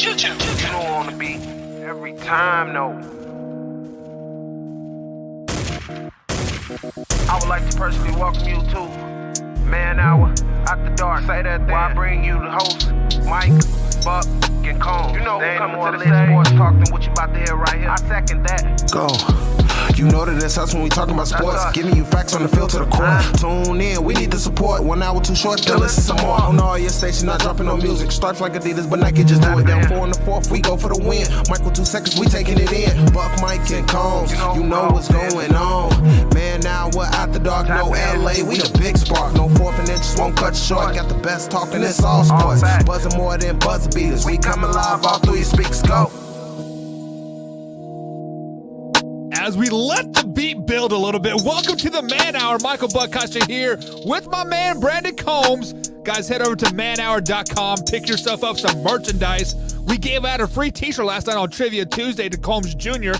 You don't want to be every time, no. I would like to personally welcome you to Man Hour After Dark. Say that where I bring you the host, Mike, Buck, and Combs. You know who coming to the stage. Sports talk than what you about to hear right here. I second that. Go. You know that it's us when we talking about sports. Giving you facts on the field to the core. Tune in, we need the support. 1 hour too short, then listen some more. On all your stations, not dropping no music. Stripes like Adidas, but Nike just do it. Down 4 in the 4th, we go for the win. Michael 2 seconds, we taking it in. Buck, Mike, and Combs, you know what's going on. Man, now we're After Dark, no LA, we the big spark. No 4th and inches won't cut short. Got the best talking, it's all sports. Buzzing more than buzz beaters. We coming live all through your speakers, go. As we let the beat build a little bit, welcome to the Man Hour. Michael Buckcuster here with my man Brandon Combs. Guys, head over to manhour.com. Pick yourself up some merchandise. We gave out a free t-shirt last night on Trivia Tuesday to Combs Jr.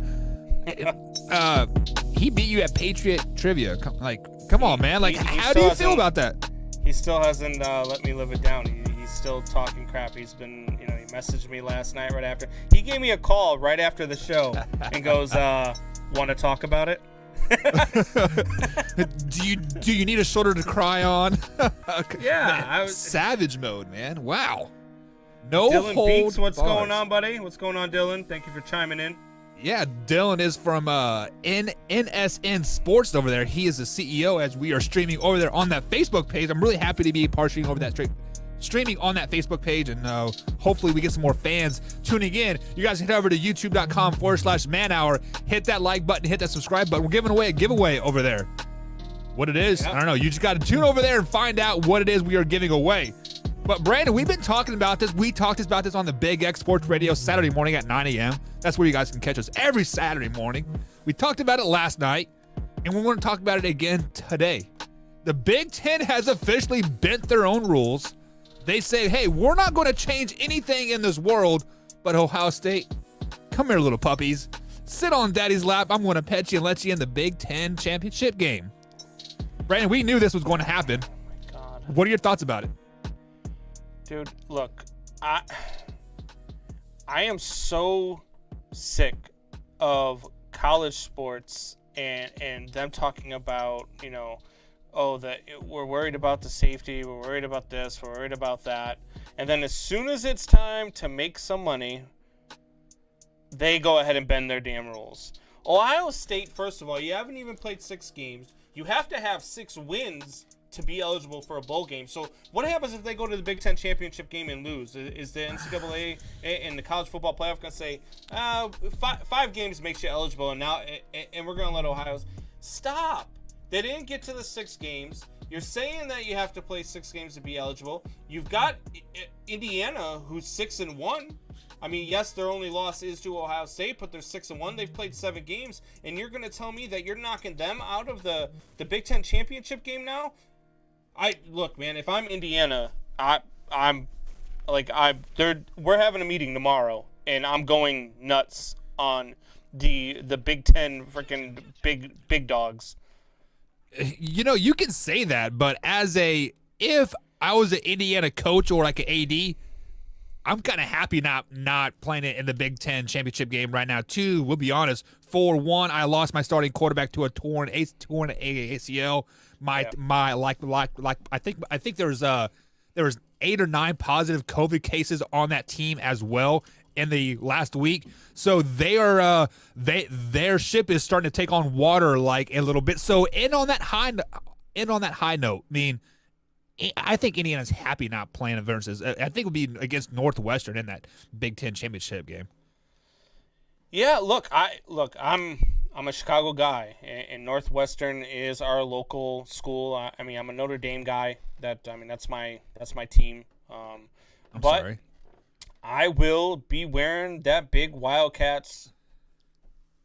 He beat you at Patriot Trivia. Come on, man. How do you feel about that? He still hasn't let me live it down. He's still talking crap. He's been, he messaged me last night right after. He gave me a call right after the show and goes, want to talk about it? Do you need a shoulder to cry on? Yeah, man, savage mode, man. Wow. No Dylan hold Beeks, what's bars. going on, buddy? What's going on, Dylan? Thank you for chiming in. Yeah, Dylan is from NSN Sports over there. He is the CEO as we are streaming over there on that Facebook page. I'm really happy to be partially over that streaming on that Facebook page, and hopefully we get some more fans tuning in. You guys head over to youtube.com/manhour, hit that like button, hit that subscribe button. We're giving away a giveaway over there. What it is, I don't know. You just got to tune over there and find out what it is we are giving away. But Brandon, we've been talking about this. We talked about this on the Big X Sports Radio Saturday morning at 9 a.m. That's where you guys can catch us every Saturday morning. We talked about it last night, and we want to talk about it again today. The Big Ten has officially bent their own rules. They say, hey, we're not going to change anything in this world, but Ohio State, come here, little puppies. Sit on daddy's lap. I'm going to pet you and let you in the Big Ten championship game. Brandon, we knew this was going to happen. Oh my God. What are your thoughts about it? Dude, look, I am so sick of college sports and them talking about, that we're worried about the safety, we're worried about this, we're worried about that. And then as soon as it's time to make some money, they go ahead and bend their damn rules. Ohio State, first of all, you haven't even played 6 games. You have to have 6 wins to be eligible for a bowl game. So what happens if they go to the Big Ten championship game and lose? Is the NCAA and the college football playoff going to say, 5 games makes you eligible, and we're going to let Ohio stop? They didn't get to the 6 games. You're saying that you have to play 6 games to be eligible. You've got Indiana, who's 6-1. I mean, yes, their only loss is to Ohio State, but they're 6-1. They've played 7 games, and you're going to tell me that you're knocking them out of the Big Ten championship game now? Look, man. If I'm Indiana, we're having a meeting tomorrow, and I'm going nuts on the Big Ten freaking big dogs. You can say that, but if I was an Indiana coach or like an AD, I'm kind of happy not playing it in the Big Ten championship game right now. 2, we'll be honest. 4-1, I lost my starting quarterback to a torn ACL. I think there was 8 or 9 positive COVID cases on that team as well in the last week. So their ship is starting to take on water like a little bit. So end on that high note. I think Indiana's happy not playing versus. I think it would be against Northwestern in that Big Ten championship game. Yeah, I'm a Chicago guy, and Northwestern is our local school. I'm a Notre Dame guy. That's my team. I'm sorry. I will be wearing that big Wildcats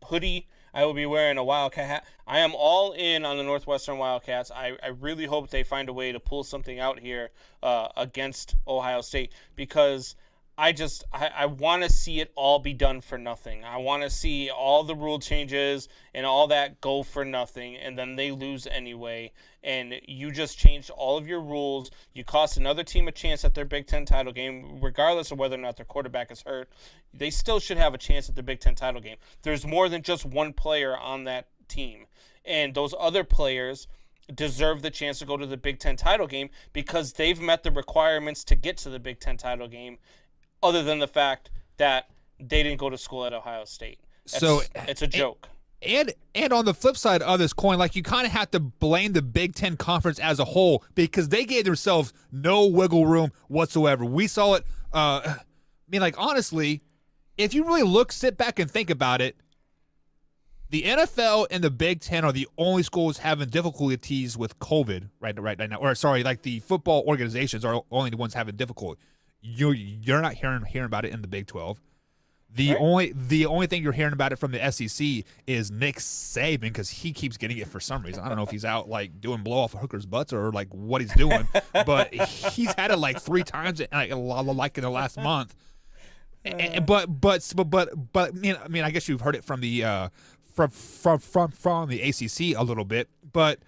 hoodie. I will be wearing a Wildcat hat. I am all in on the Northwestern Wildcats. I really hope they find a way to pull something out here against Ohio State, because I want to see it all be done for nothing. I want to see all the rule changes and all that go for nothing, and then they lose anyway. And you just changed all of your rules. You cost another team a chance at their Big Ten title game, regardless of whether or not their quarterback is hurt. They still should have a chance at the Big Ten title game. There's more than just one player on that team, and those other players deserve the chance to go to the Big Ten title game because they've met the requirements to get to the Big Ten title game, other than the fact that they didn't go to school at Ohio State. It's a joke. And on the flip side of this coin, like, you kind of have to blame the Big Ten Conference as a whole because they gave themselves no wiggle room whatsoever. We saw it. I mean, like, honestly, if you really sit back and think about it, the NFL and the Big Ten are the only schools having difficulties with COVID right now. Or sorry, like, the football organizations are only the ones having difficulty. You're not hearing about it in the Big 12. The only thing you're hearing about it from the SEC is Nick Saban, because he keeps getting it for some reason. I don't know if he's out like doing blow off hookers' butts or like what he's doing, but he's had it like 3 times like in the last month. But I mean, I guess you've heard it from the from the ACC a little bit, but I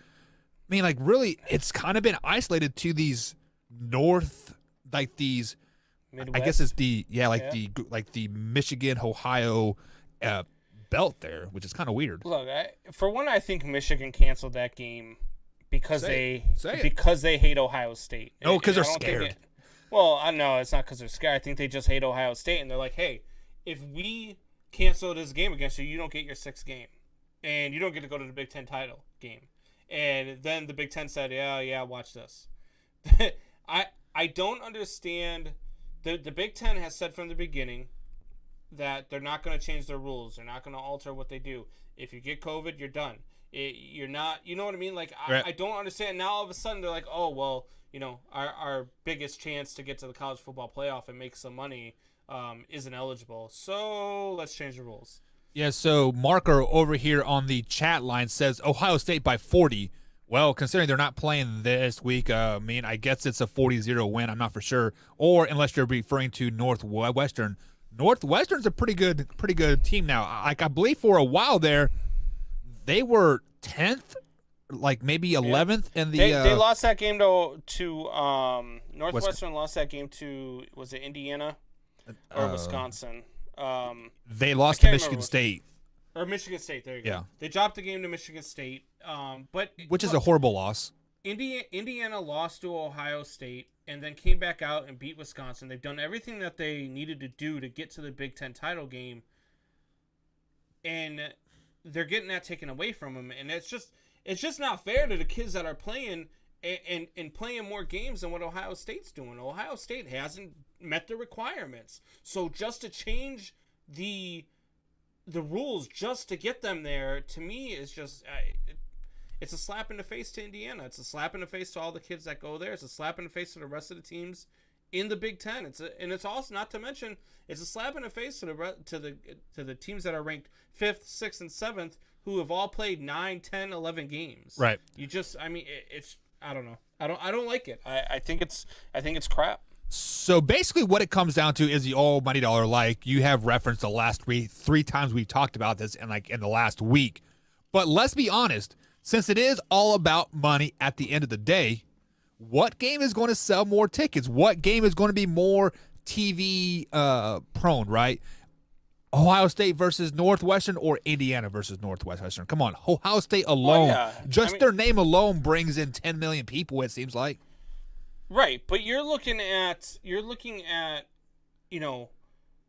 mean, like, really, it's kind of been isolated to these north, like these. Midwest? I guess it's the Michigan, Ohio belt there, which is kind of weird. Look, for one, I think Michigan canceled that game because they hate Ohio State. No, because they're scared. Well, I know it's not because they're scared. I think they just hate Ohio State, and they're like, hey, if we cancel this game against you, you don't get your 6th game, and you don't get to go to the Big Ten title game. And then the Big Ten said, yeah, watch this. I don't understand. The Big Ten has said from the beginning that they're not going to change their rules. They're not going to alter what they do. If you get COVID, you're done. You're not, you know what I mean? Like, right. I don't understand. Now all of a sudden they're like, oh, well, our biggest chance to get to the college football playoff and make some money isn't eligible. So let's change the rules. Yeah, so Marker over here on the chat line says Ohio State by 40. Well, considering they're not playing this week, I mean, I guess it's a 40-0 win. I'm not for sure. Or unless you're referring to Northwestern. Northwestern's a pretty good team now. Like, I believe for a while there, they were 10th, like maybe 11th in the. They lost that game to Northwestern. Lost that game to, was it Indiana or Wisconsin? They lost to Michigan State. Or Michigan State, there you go. Yeah. They dropped the game to Michigan State, which is a horrible loss. Indiana lost to Ohio State and then came back out and beat Wisconsin. They've done everything that they needed to do to get to the Big Ten title game, and they're getting that taken away from them. And it's just not fair to the kids that are playing and playing more games than what Ohio State's doing. Ohio State hasn't met the requirements, so just to change the rules just to get them there, to me, is just it's a slap in the face to Indiana. It's a slap in the face to all the kids that go there. It's a slap in the face to the rest of the teams in the Big Ten. It's also, not to mention, it's a slap in the face to the teams that are ranked 5th, 6th, and 7th, who have all played 9, 10, 11 games. Right. It's I don't know. I don't like it. I think it's crap. So basically what it comes down to is the almighty dollar. Like, you have referenced the last three times we talked about this in the last week. But let's be honest, since it is all about money at the end of the day, what game is going to sell more tickets? What game is going to be more TV prone, right? Ohio State versus Northwestern or Indiana versus Northwestern? Come on, Ohio State alone, their name alone brings in 10 million people, it seems like. Right, but you're looking at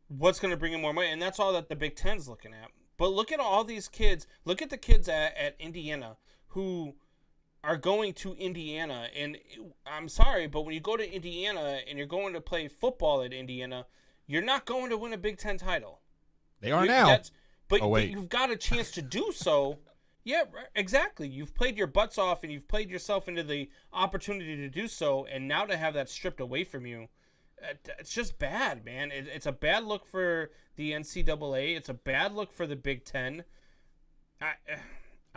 what's going to bring in more money, and that's all that the Big Ten's looking at. But look at all these kids. Look at the kids at Indiana who are going to Indiana, and I'm sorry, but when you go to Indiana and you're going to play football at Indiana, you're not going to win a Big Ten title. They are now. But you've got a chance to do so. Yeah, exactly. You've played your butts off and you've played yourself into the opportunity to do so, and now to have that stripped away from you, it's just bad, man. It's a bad look for the NCAA. It's a bad look for the Big Ten. I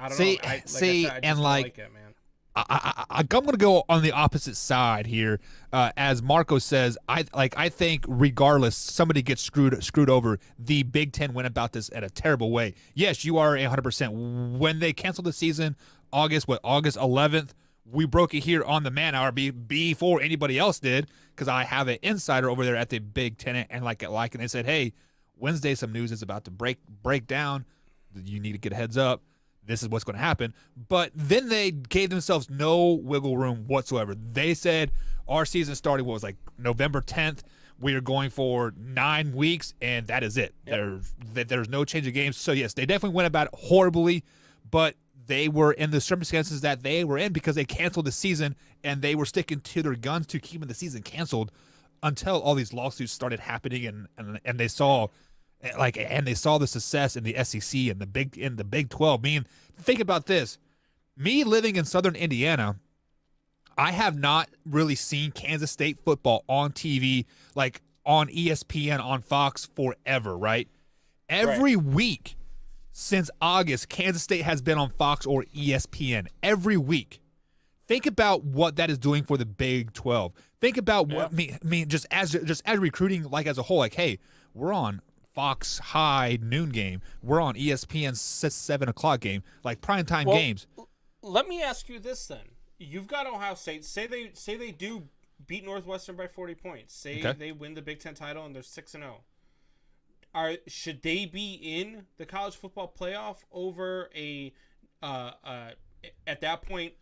don't know. I just don't like it, man. I'm going to go on the opposite side here. As Marco says, I think regardless, somebody gets screwed over. The Big Ten went about this in a terrible way. Yes, you are 100%. When they canceled the season, August 11th, we broke it here on the Man Hour before anybody else did, because I have an insider over there at the Big Ten, and and they said, hey, Wednesday some news is about to break down. You need to get a heads up. This is what's going to happen. But then they gave themselves no wiggle room whatsoever. They said our season started, November 10th. We are going for 9 weeks, and that is it. Yep. There's no change of games. So, yes, they definitely went about it horribly, but they were in the circumstances that they were in because they canceled the season, and they were sticking to their guns to keeping the season canceled until all these lawsuits started happening, and they saw – and they saw the success in the SEC and the Big 12. I mean, think about this. Me living in Southern Indiana, I have not really seen Kansas State football on TV, like on ESPN, on Fox forever, right? Every week since August, Kansas State has been on Fox or ESPN every week. Think about what that is doing for the Big 12. Think about what just as recruiting, like as a whole, like, hey, we're on Fox High noon game. We're on ESPN 7 o'clock game, like primetime games. Let me ask you this then: you've got Ohio State. Say they do beat Northwestern by 40 points. Say they win the Big Ten title and they're 6-0. Should they be in the college football playoff over at that point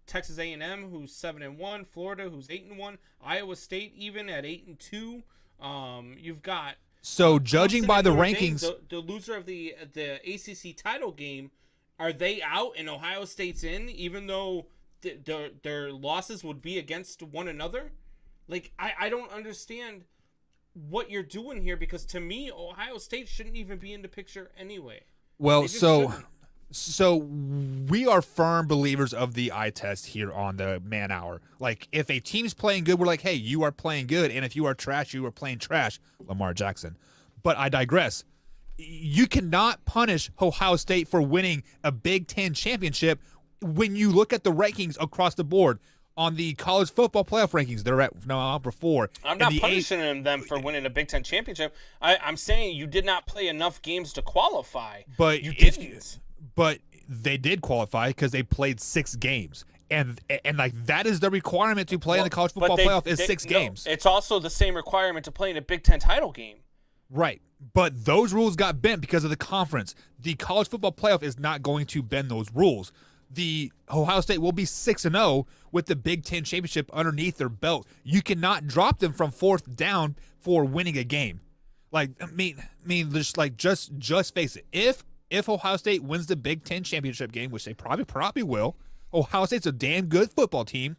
Texas A&M, who's 7-1, Florida, who's 8-1, Iowa State even at 8-2. You've got. So judging by the rankings, the loser of the ACC title game, are they out and Ohio State's in, even though their losses would be against one another? Like, I don't understand what you're doing here, because to me, Ohio State shouldn't even be in the picture anyway. Well, so we are firm believers of the eye test here on the Man Hour. Like, if a team's playing good, we're like, hey, you are playing good. And if you are trash, you are playing trash. Lamar Jackson. But I digress. You cannot punish Ohio State for winning a Big Ten championship when you look at the rankings across the board. On the college football playoff rankings, they're at number 4. I'm not punishing them for winning a Big Ten championship. I'm saying you did not play enough games to qualify. But you didn't. But they did qualify because they played 6 games. And like, that is the requirement to play in the college football playoff is 6 games. It's also the same requirement to play in a Big Ten title game. Right. But those rules got bent because of the conference. The college football playoff is not going to bend those rules. The Ohio State will be 6-0 with the Big Ten championship underneath their belt. You cannot drop them from 4th down for winning a game. Like, I mean, just face it. If Ohio State wins the Big Ten championship game, which they probably will, Ohio State's a damn good football team.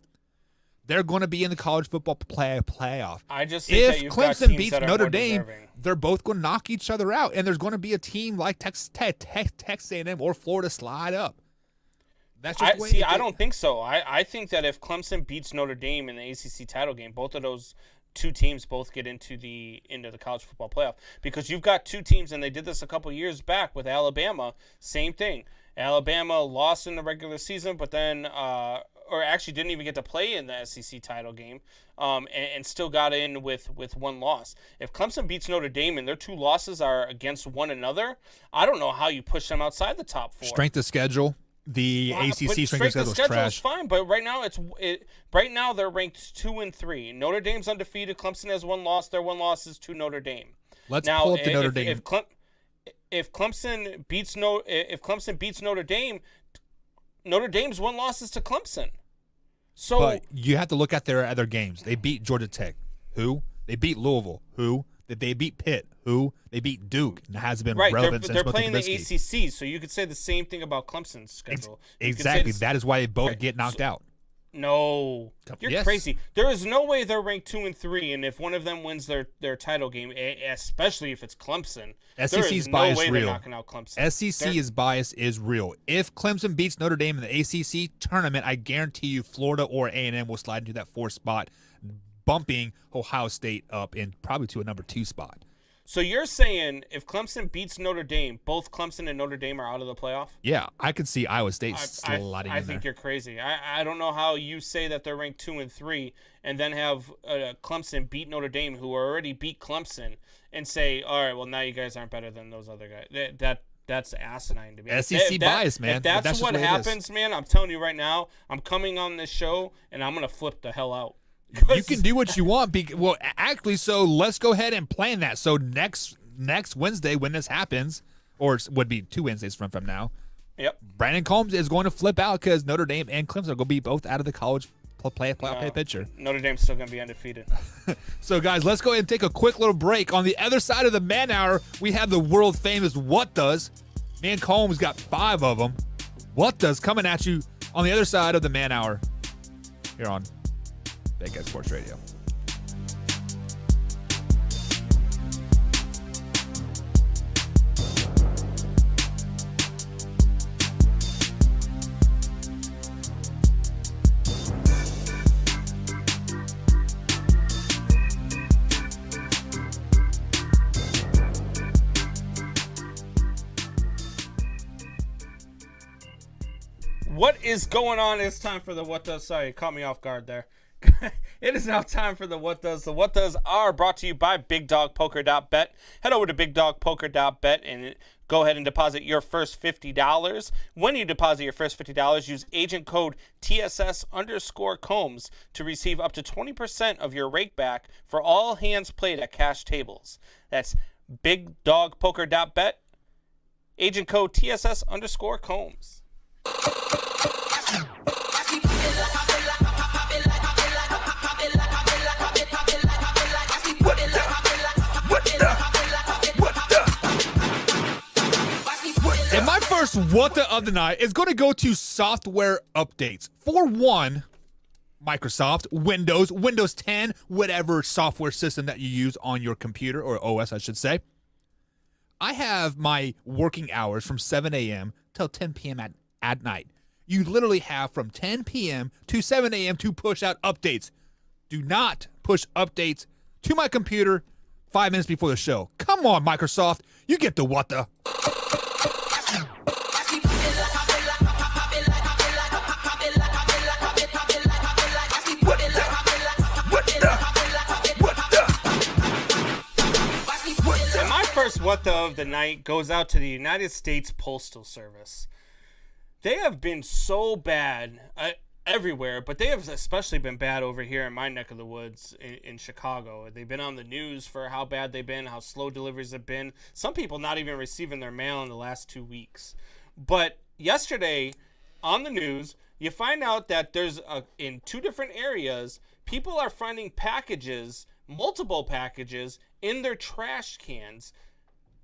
They're going to be in the college football playoff. I just think if Clemson beats Notre Dame, they're both going to knock each other out, and there's going to be a team like Texas A&M or Florida slide up. That's just the way I don't think so. I think that if Clemson beats Notre Dame in the ACC title game, both of those two teams both get into the college football playoff, because you've got two teams, and they did this a couple years back with Alabama. Same thing. Alabama lost in the regular season, but then or actually didn't even get to play in the SEC title game, and still got in with one loss. If Clemson beats Notre Dame and their 2 losses are against one another, I don't know how you push them outside the top 4. Strength of schedule. The ACC strength of schedule is trash. Is fine, but right now they're ranked 2 and 3. Notre Dame's undefeated. Clemson has 1 loss. Their 1 loss is to Notre Dame. Let's pull up the Notre Dame. If Clemson beats Notre Dame, Notre Dame's 1 loss is to Clemson. So, but you have to look at their other games. They beat Georgia Tech. Who? They beat Louisville. Who? They beat Pitt. Who? They beat Duke. And it hasn't been relevant since they're playing the ACC, so you could say the same thing about Clemson's schedule. Exactly. That is why they both get knocked out. No, you're crazy. There is no way they're ranked 2 and 3, and if one of them wins their title game, especially if it's Clemson, SEC's bias no way real. They're knocking out Clemson. SEC's bias is real. If Clemson beats Notre Dame in the ACC tournament, I guarantee you Florida or A&M will slide into that 4th spot, bumping Ohio State up in probably to a number 2 spot. So you're saying if Clemson beats Notre Dame, both Clemson and Notre Dame are out of the playoff? Yeah, I could see Iowa State sliding in I think you're crazy. I don't know how you say that they're ranked 2 and 3 and then have Clemson beat Notre Dame, who already beat Clemson, and say, all right, well, now you guys aren't better than those other guys. That's asinine to me. SEC bias, man. If that's what happens, man, I'm telling you right now, I'm coming on this show, and I'm going to flip the hell out. You can do what you want. Well, actually, so let's go ahead and plan that. So next Wednesday when this happens, or it would be 2 Wednesdays from now, yep, Brandon Combs is going to flip out because Notre Dame and Clemson are going to be both out of the college playoff picture. Notre Dame's still going to be undefeated. So, guys, let's go ahead and take a quick little break. On the other side of the man hour, we have the world famous What Does. Man, Combs got 5 of them. What Does coming at you on the other side of the man hour here on Big Guy Sports Radio. What is going on? It's time for the What Does. Sorry, you caught me off guard there. It is now time for the What Does. The What Does are brought to you by BigDogPoker.bet. Head over to BigDogPoker.bet and go ahead and deposit your first $50. When you deposit your first $50, use agent code TSS_Combs to receive up to 20% of your rake back for all hands played at cash tables. That's BigDogPoker.bet. Agent code TSS_Combs. And my first What the of the night is going to go to software updates. For one, Microsoft, Windows 10, whatever software system that you use on your computer, or OS, I should say. I have my working hours from 7 a.m. till 10 p.m. at night. You literally have from 10 p.m. to 7 a.m. to push out updates. Do not push updates to my computer 5 minutes before the show. Come on, Microsoft. You get the what the. And my first What the of the night goes out to the United States Postal Service. They have been so bad everywhere, but they have especially been bad over here in my neck of the woods in Chicago. They've been on the news for how bad they've been, how slow deliveries have been. Some people not even receiving their mail in the last 2 weeks. But yesterday on the news, you find out that there's in 2 different areas, people are finding packages, multiple packages, in their trash cans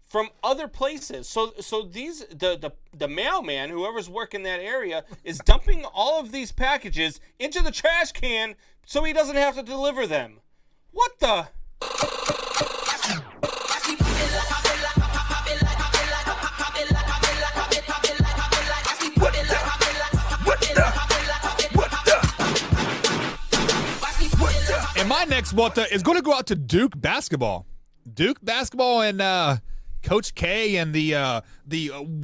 from other places. So these the mailman, whoever's working that area, is dumping all of these packages into the trash can so he doesn't have to deliver them. What the? And my next what the is going to go out to Duke basketball. Duke basketball and Coach K and the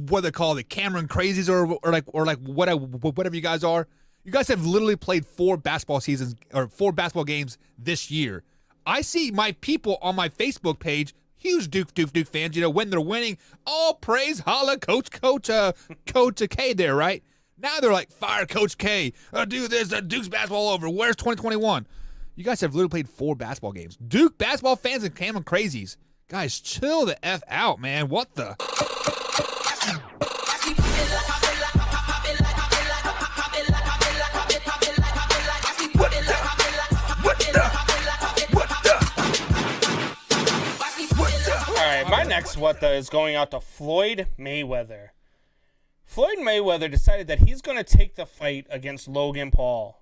what they call the Cameron Crazies or whatever you guys are. You guys have literally played 4 basketball seasons or 4 basketball games this year. I see my people on my Facebook page, huge Duke fans. You know, when they're winning, all praise, holla, Coach K there, right? Now they're like, fire Coach K. Do this, Duke's basketball over. Where's 2021? You guys have literally played 4 basketball games. Duke basketball fans and Cameron Crazies. Guys, chill the F out, man. What the? All right, my next what the is going out to Floyd Mayweather. Floyd Mayweather decided that he's going to take the fight against Logan Paul.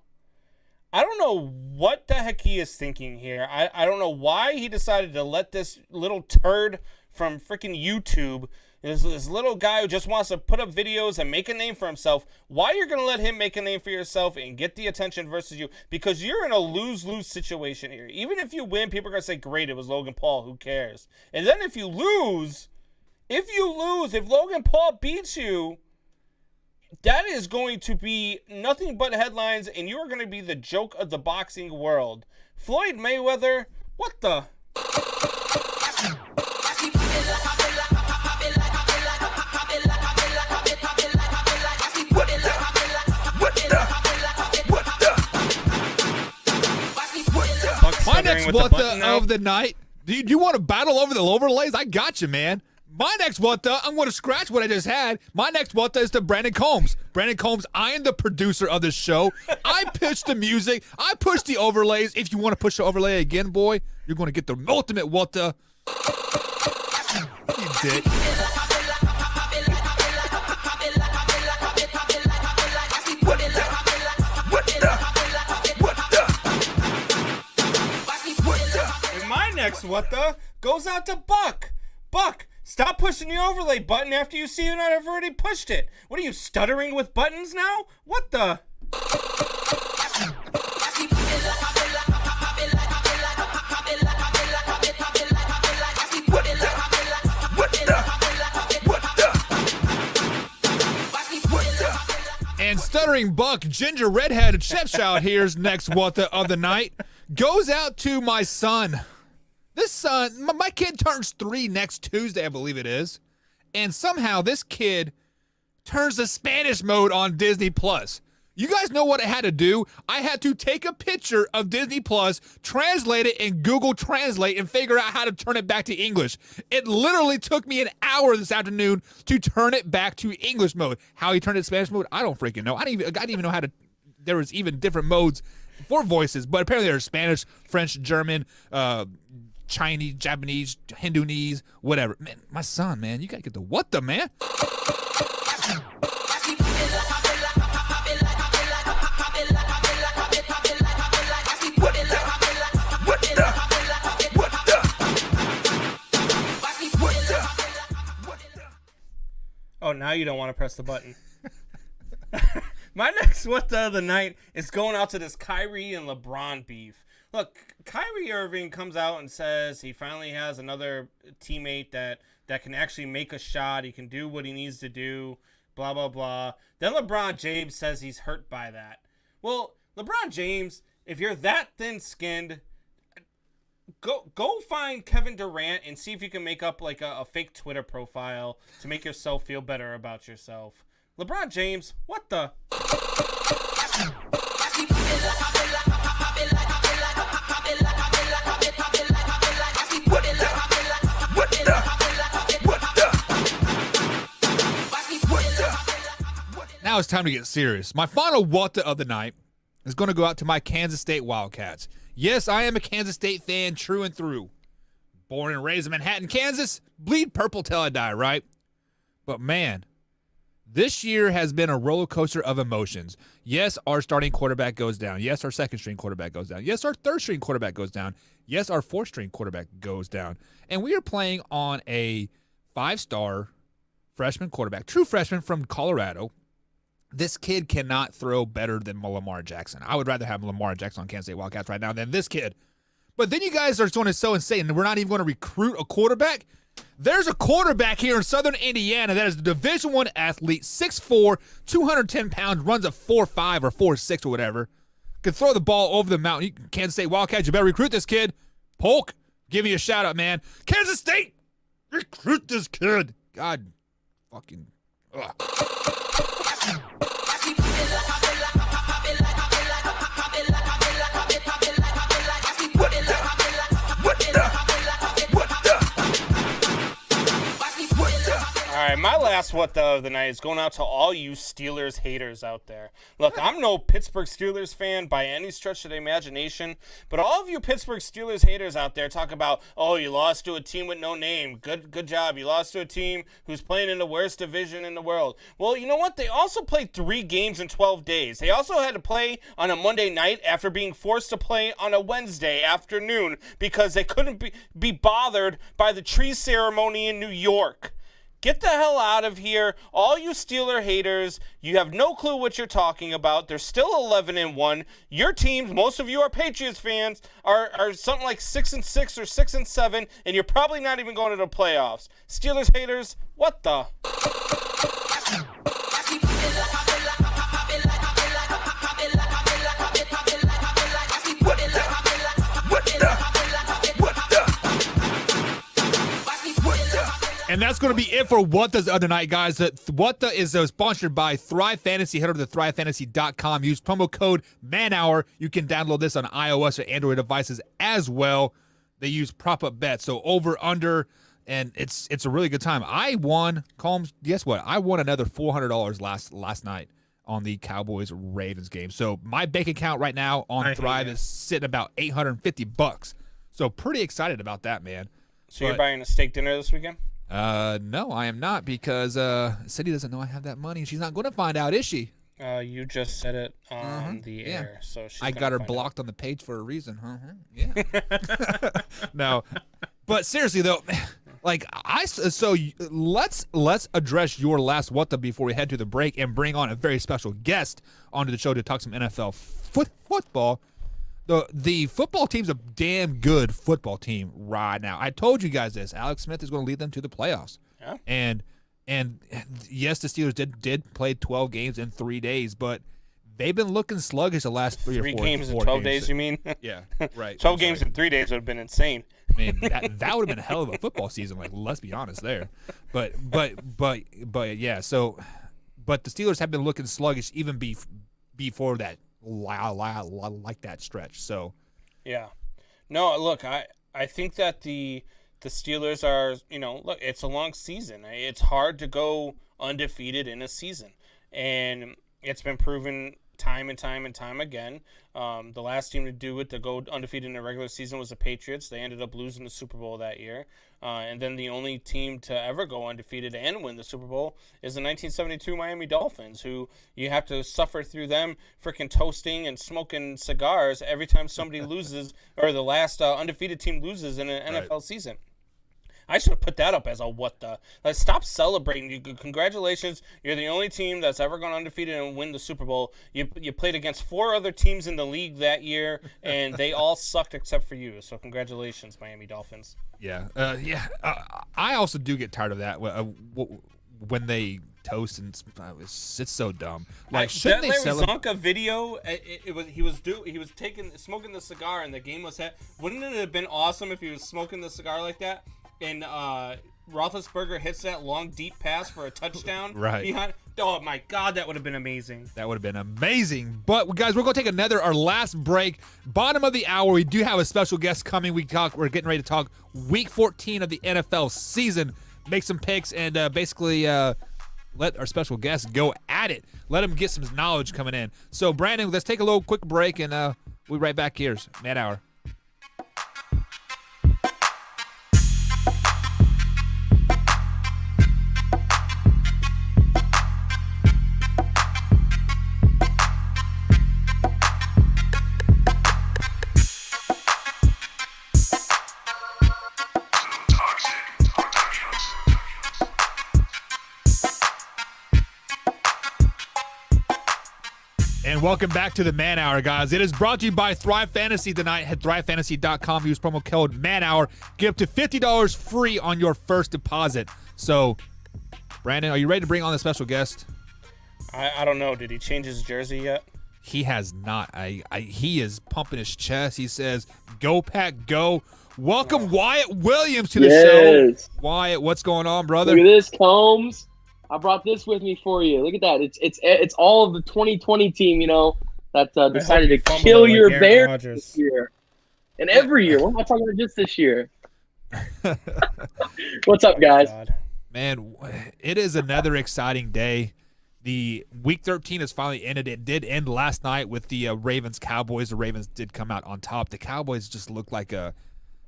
I don't know what the heck he is thinking here. I don't know why he decided to let this little turd from freaking YouTube, this little guy who just wants to put up videos and make a name for himself, why you're going to let him make a name for yourself and get the attention versus you? Because you're in a lose-lose situation here. Even if you win, people are going to say, great, it was Logan Paul, who cares? And then if Logan Paul beats you, that is going to be nothing but headlines, and you are going to be the joke of the boxing world. Floyd Mayweather, what the? My next what the of the night. Do you want to battle over the overlays? I got you, man. My next what the, I'm going to scratch what I just had. My next what the is to Brandon Combs. Brandon Combs, I am the producer of this show. I pitch the music. I push the overlays. If you want to push the overlay again, boy, you're going to get the ultimate what the. You dick. And my next what the goes out to Buck. Buck, stop pushing the overlay button after you see that I've already pushed it. What are you, stuttering with buttons now? What the? And stuttering Buck, ginger redhead Shepshout here's next what the of the night goes out to my son. This son, my kid turns 3 next Tuesday, I believe it is. And somehow this kid turns the Spanish mode on Disney Plus. You guys know what I had to do? I had to take a picture of Disney Plus, translate it in Google Translate, and figure out how to turn it back to English. It literally took me an hour this afternoon to turn it back to English mode. How he turned it to Spanish mode, I don't freaking know. I didn't even know how to. There was even different modes for voices, but apparently there's Spanish, French, German, Chinese, Japanese, Hindoonese, whatever. Man, my son, man, you gotta get the what the, man. Oh, now you don't want to press the button. My next what the other night is going out to this Kyrie and LeBron beef. Look, Kyrie Irving comes out and says he finally has another teammate that can actually make a shot. He can do what he needs to do, blah, blah, blah. Then LeBron James says he's hurt by that. Well, LeBron James, if you're that thin-skinned, go find Kevin Durant and see if you can make up like a fake Twitter profile to make yourself feel better about yourself. LeBron James, what the? Now it's time to get serious. My final what the of the night is going to go out to my Kansas State Wildcats. Yes, I am a Kansas State fan, true and through. Born and raised in Manhattan, Kansas. Bleed purple till I die, right? But man, this year has been a roller coaster of emotions. Yes, our starting quarterback goes down. Yes, our second string quarterback goes down. Yes, our third string quarterback goes down. Yes, our fourth string quarterback goes down. And we are playing on a 5-star freshman quarterback, true freshman from Colorado. This kid cannot throw better than Lamar Jackson. I would rather have Lamar Jackson on Kansas State Wildcats right now than this kid. But then you guys are going to so insane. We're not even going to recruit a quarterback. There's a quarterback here in Southern Indiana that is a Division I athlete, 6'4", 210 pounds, runs a 4.5 or 4.6 or whatever. Can throw the ball over the mountain. Kansas State Wildcats, you better recruit this kid. Polk, give me a shout out, man. Kansas State, recruit this kid. God fucking. Ugh. All right, my last what the of the night is going out to all you Steelers haters out there. Look, I'm no Pittsburgh Steelers fan by any stretch of the imagination, but all of you Pittsburgh Steelers haters out there talk about, oh, you lost to a team with no name. Good job. You lost to a team who's playing in the worst division in the world. Well, you know what? They also played 3 games in 12 days. They also had to play on a Monday night after being forced to play on a Wednesday afternoon because they couldn't be bothered by the tree ceremony in New York. Get the hell out of here. All you Steeler haters, you have no clue what you're talking about. They're still 11-1. Your teams, most of you are Patriots fans, are something like 6-6 or 6-7, and you're probably not even going to the playoffs. Steelers haters, what the? And that's going to be it for What Does the Other Night, guys. What The is sponsored by Thrive Fantasy. Head over to thrivefantasy.com. Use promo code MANHOUR. You can download this on iOS or Android devices as well. They use prop-up bets, so over, under, and it's a really good time. I won, Combs, guess what? I won another $400 last night on the Cowboys Ravens game. So my bank account right now on Thrive is sitting about $850. So pretty excited about that, man. So you're buying a steak dinner this weekend? No, I am not, because Cindy doesn't know I have that money. She's not going to find out, is she? You just said it on the air, so I got her blocked on the page for a reason. Yeah. No, but seriously though, like let's address your last what the before we head to the break and bring on a very special guest onto the show to talk some NFL football. The football team's a damn good football team right now. I told you guys this. Alex Smith is going to lead them to the playoffs. Yeah. And yes, the Steelers did play 12 games in 3 days, but they've been looking sluggish the last 3 or 4 games in 12 days, you mean? Yeah, right. 12 games in 3 days would have been insane. I mean, that would have been a hell of a football season. Like, let's be honest there. But yeah. So, but the Steelers have been looking sluggish even before that. Like that stretch. So yeah, no, look, I think that the Steelers are, look, it's a long season. It's hard to go undefeated in a season, and it's been proven time and time again. The last team to do it, to go undefeated in the regular season, was the Patriots. They ended up losing the Super Bowl that year. And then the only team to ever go undefeated and win the Super Bowl is the 1972 Miami Dolphins, who you have to suffer through them freaking toasting and smoking cigars every time somebody loses, or the last undefeated team loses in an NFL season. I should have put that up as a what the. Like, stop celebrating. Congratulations. You're the only team that's ever gone undefeated and win the Super Bowl. You played against 4 other teams in the league that year, and they all sucked except for you. So congratulations, Miami Dolphins. Yeah. I also do get tired of that when they toast, and it's so dumb. Like, shouldn't they celebrate? Zonka video, he was smoking the cigar, and the game was set. Wouldn't it have been awesome if he was smoking the cigar like that? And Roethlisberger hits that long, deep pass for a touchdown. Right. Behind. Oh, my God, that would have been amazing. That would have been amazing. But, guys, we're going to take our last break. Bottom of the hour, we do have a special guest coming. We're getting ready to talk Week 14 of the NFL season, make some picks, and basically let our special guest go at it. Let him get some knowledge coming in. So, Brandon, let's take a little quick break, and we'll be right back here. Man Hour. Welcome back to the Man Hour, guys. It is brought to you by Thrive Fantasy tonight. Head thrivefantasy.com. Use promo code MANHOUR. Get up to $50 free on your first deposit. So, Brandon, are you ready to bring on the special guest? I don't know. Did he change his jersey yet? He has not. He is pumping his chest. He says, "Go Pack, go!" Welcome, Wyatt Williams, to the show. Wyatt, what's going on, brother? Look at this, Combs. I brought this with me for you. Look at that. It's all of the 2020 team, that decided to kill your Bears this year. And every year. We're not talking about just this year. What's up, guys? Man, it is another exciting day. The Week 13 has finally ended. It did end last night with the Ravens-Cowboys. The Ravens did come out on top. The Cowboys just look like a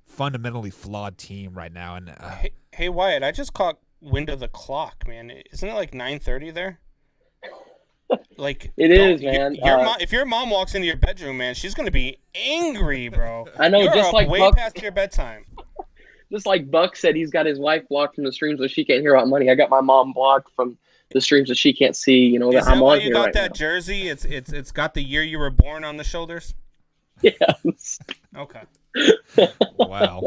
fundamentally flawed team right now. And hey, Wyatt, I just caught wind of the clock, man. Isn't it like 9:30 there? Like it is, man. If your mom walks into your bedroom, man, she's gonna be angry, bro. I know, You're just up like way Buck, past your bedtime. just like Buck said, he's got his wife blocked from the streams so she can't hear about money. I got my mom blocked from the streams that she can't see. You know, Is that I'm why on you here got right that now. jersey? It's got the year you were born on the shoulders. Yes. Okay. wow.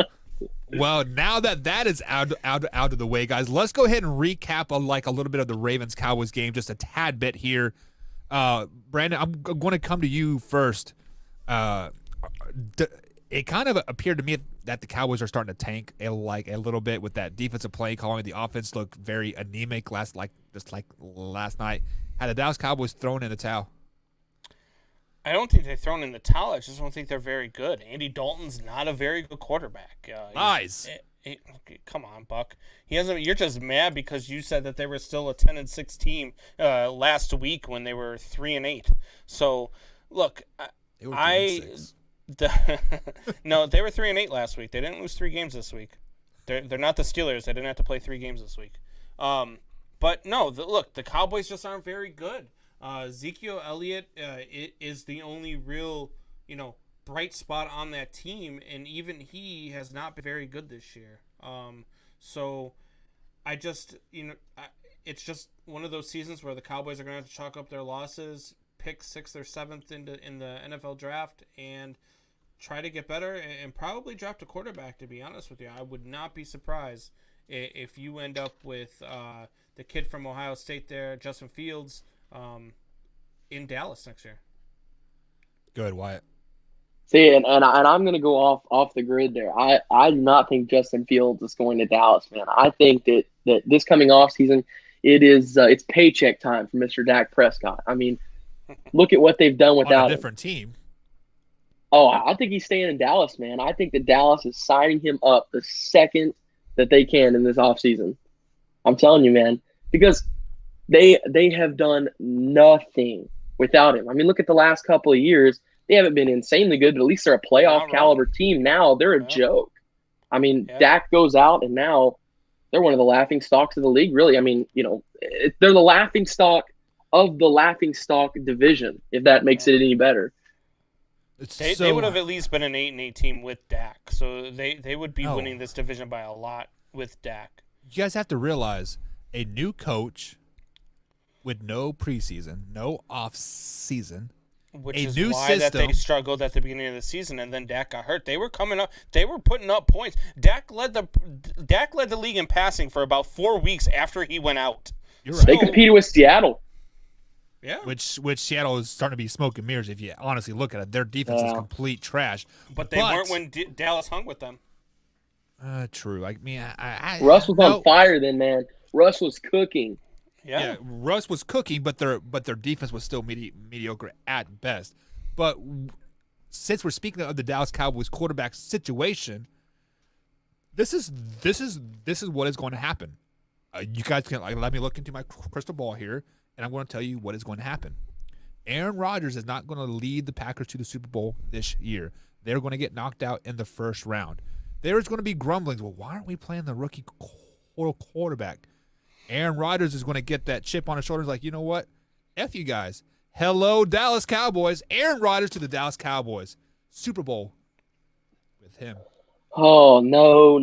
Well, now that is out of the way, guys, let's go ahead and recap a little bit of the Ravens-Cowboys game, just a tad bit here. Brandon, I'm going to come to you first. It kind of appeared to me that the Cowboys are starting to tank a little bit with that defensive play calling. The offense looked very anemic last night. Had the Dallas Cowboys thrown in the towel? I don't think they've thrown in the towel. I just don't think they're very good. Andy Dalton's not a very good quarterback. Lies. Come on, Buck. He hasn't. You're just mad because you said that they were still a 10-6 team last week when they were 3-8. So, look, They were 3-6. No, they were 3-8 last week. They didn't lose 3 games this week. They're not the Steelers. They didn't have to play 3 games this week. But no, look, the Cowboys just aren't very good. Ezekiel Elliott is the only real, bright spot on that team, and even he has not been very good this year. So I just, it's just one of those seasons where the Cowboys are going to have to chalk up their losses, pick 6th or 7th in the NFL draft, and try to get better, and probably draft a quarterback, to be honest with you. I would not be surprised if you end up with the kid from Ohio State there, Justin Fields, in Dallas next year. Good, Wyatt. See, and I'm going to go off the grid there. I do not think Justin Fields is going to Dallas, man. I think that this coming off season, it's paycheck time for Mr. Dak Prescott. I mean, look at what they've done without on a different team. Oh, I think he's staying in Dallas, man. I think that Dallas is signing him up the second that they can in this offseason. I'm telling you, man, because they have done nothing without him. I mean, look at the last couple of years. They haven't been insanely good, but at least they're a playoff caliber team. Now they're a joke. I mean, Dak goes out, and now they're one of the laughing stocks of the league, really. I mean, they're the laughing stock of the laughing stock division, if that makes it any better. They would have at least been an 8-8 team with Dak, so they would be winning this division by a lot with Dak. You guys have to realize a new coach with no preseason, no off season, which a is new why system. That they struggled at the beginning of the season, and then Dak got hurt. They were coming up. They were putting up points. Dak led the league in passing for about 4 weeks after he went out. You're right. They competed with Seattle. Yeah, which Seattle is starting to be smoke and mirrors if you honestly look at it. Their defense is complete trash. But they weren't when Dallas hung with them. True. I mean, Russ was on fire then, man. Russ was cooking. Yeah, Russ was cooking, but their defense was still mediocre at best. But since we're speaking of the Dallas Cowboys quarterback situation, this is what is going to happen. You guys can let me look into my crystal ball here, and I'm going to tell you what is going to happen. Aaron Rodgers is not going to lead the Packers to the Super Bowl this year. They're going to get knocked out in the first round. There's going to be grumblings. Well, why aren't we playing the rookie quarterback? Aaron Rodgers is going to get that chip on his shoulders like, you know what? F you guys. Hello, Dallas Cowboys. Aaron Rodgers to the Dallas Cowboys. Super Bowl with him. Oh, no.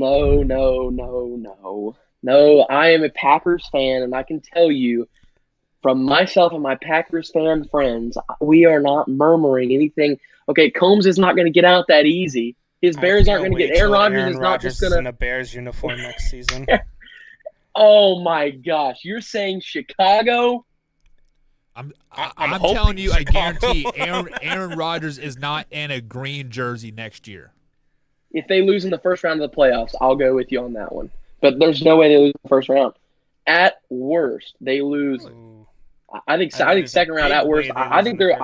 No, I am a Packers fan, and I can tell you from myself and my Packers fan friends, we are not murmuring anything. Okay, Combs is not going to get out that easy. His Bears aren't going to get – Aaron Rodgers is not just going to – in a Bears uniform next season. Oh, my gosh. You're saying Chicago? I'm telling you, Chicago. I guarantee Aaron Rodgers is not in a green jersey next year. If they lose in the first round of the playoffs, I'll go with you on that one. But there's no way they lose in the first round. At worst, they lose. I think second round at worst. I think they're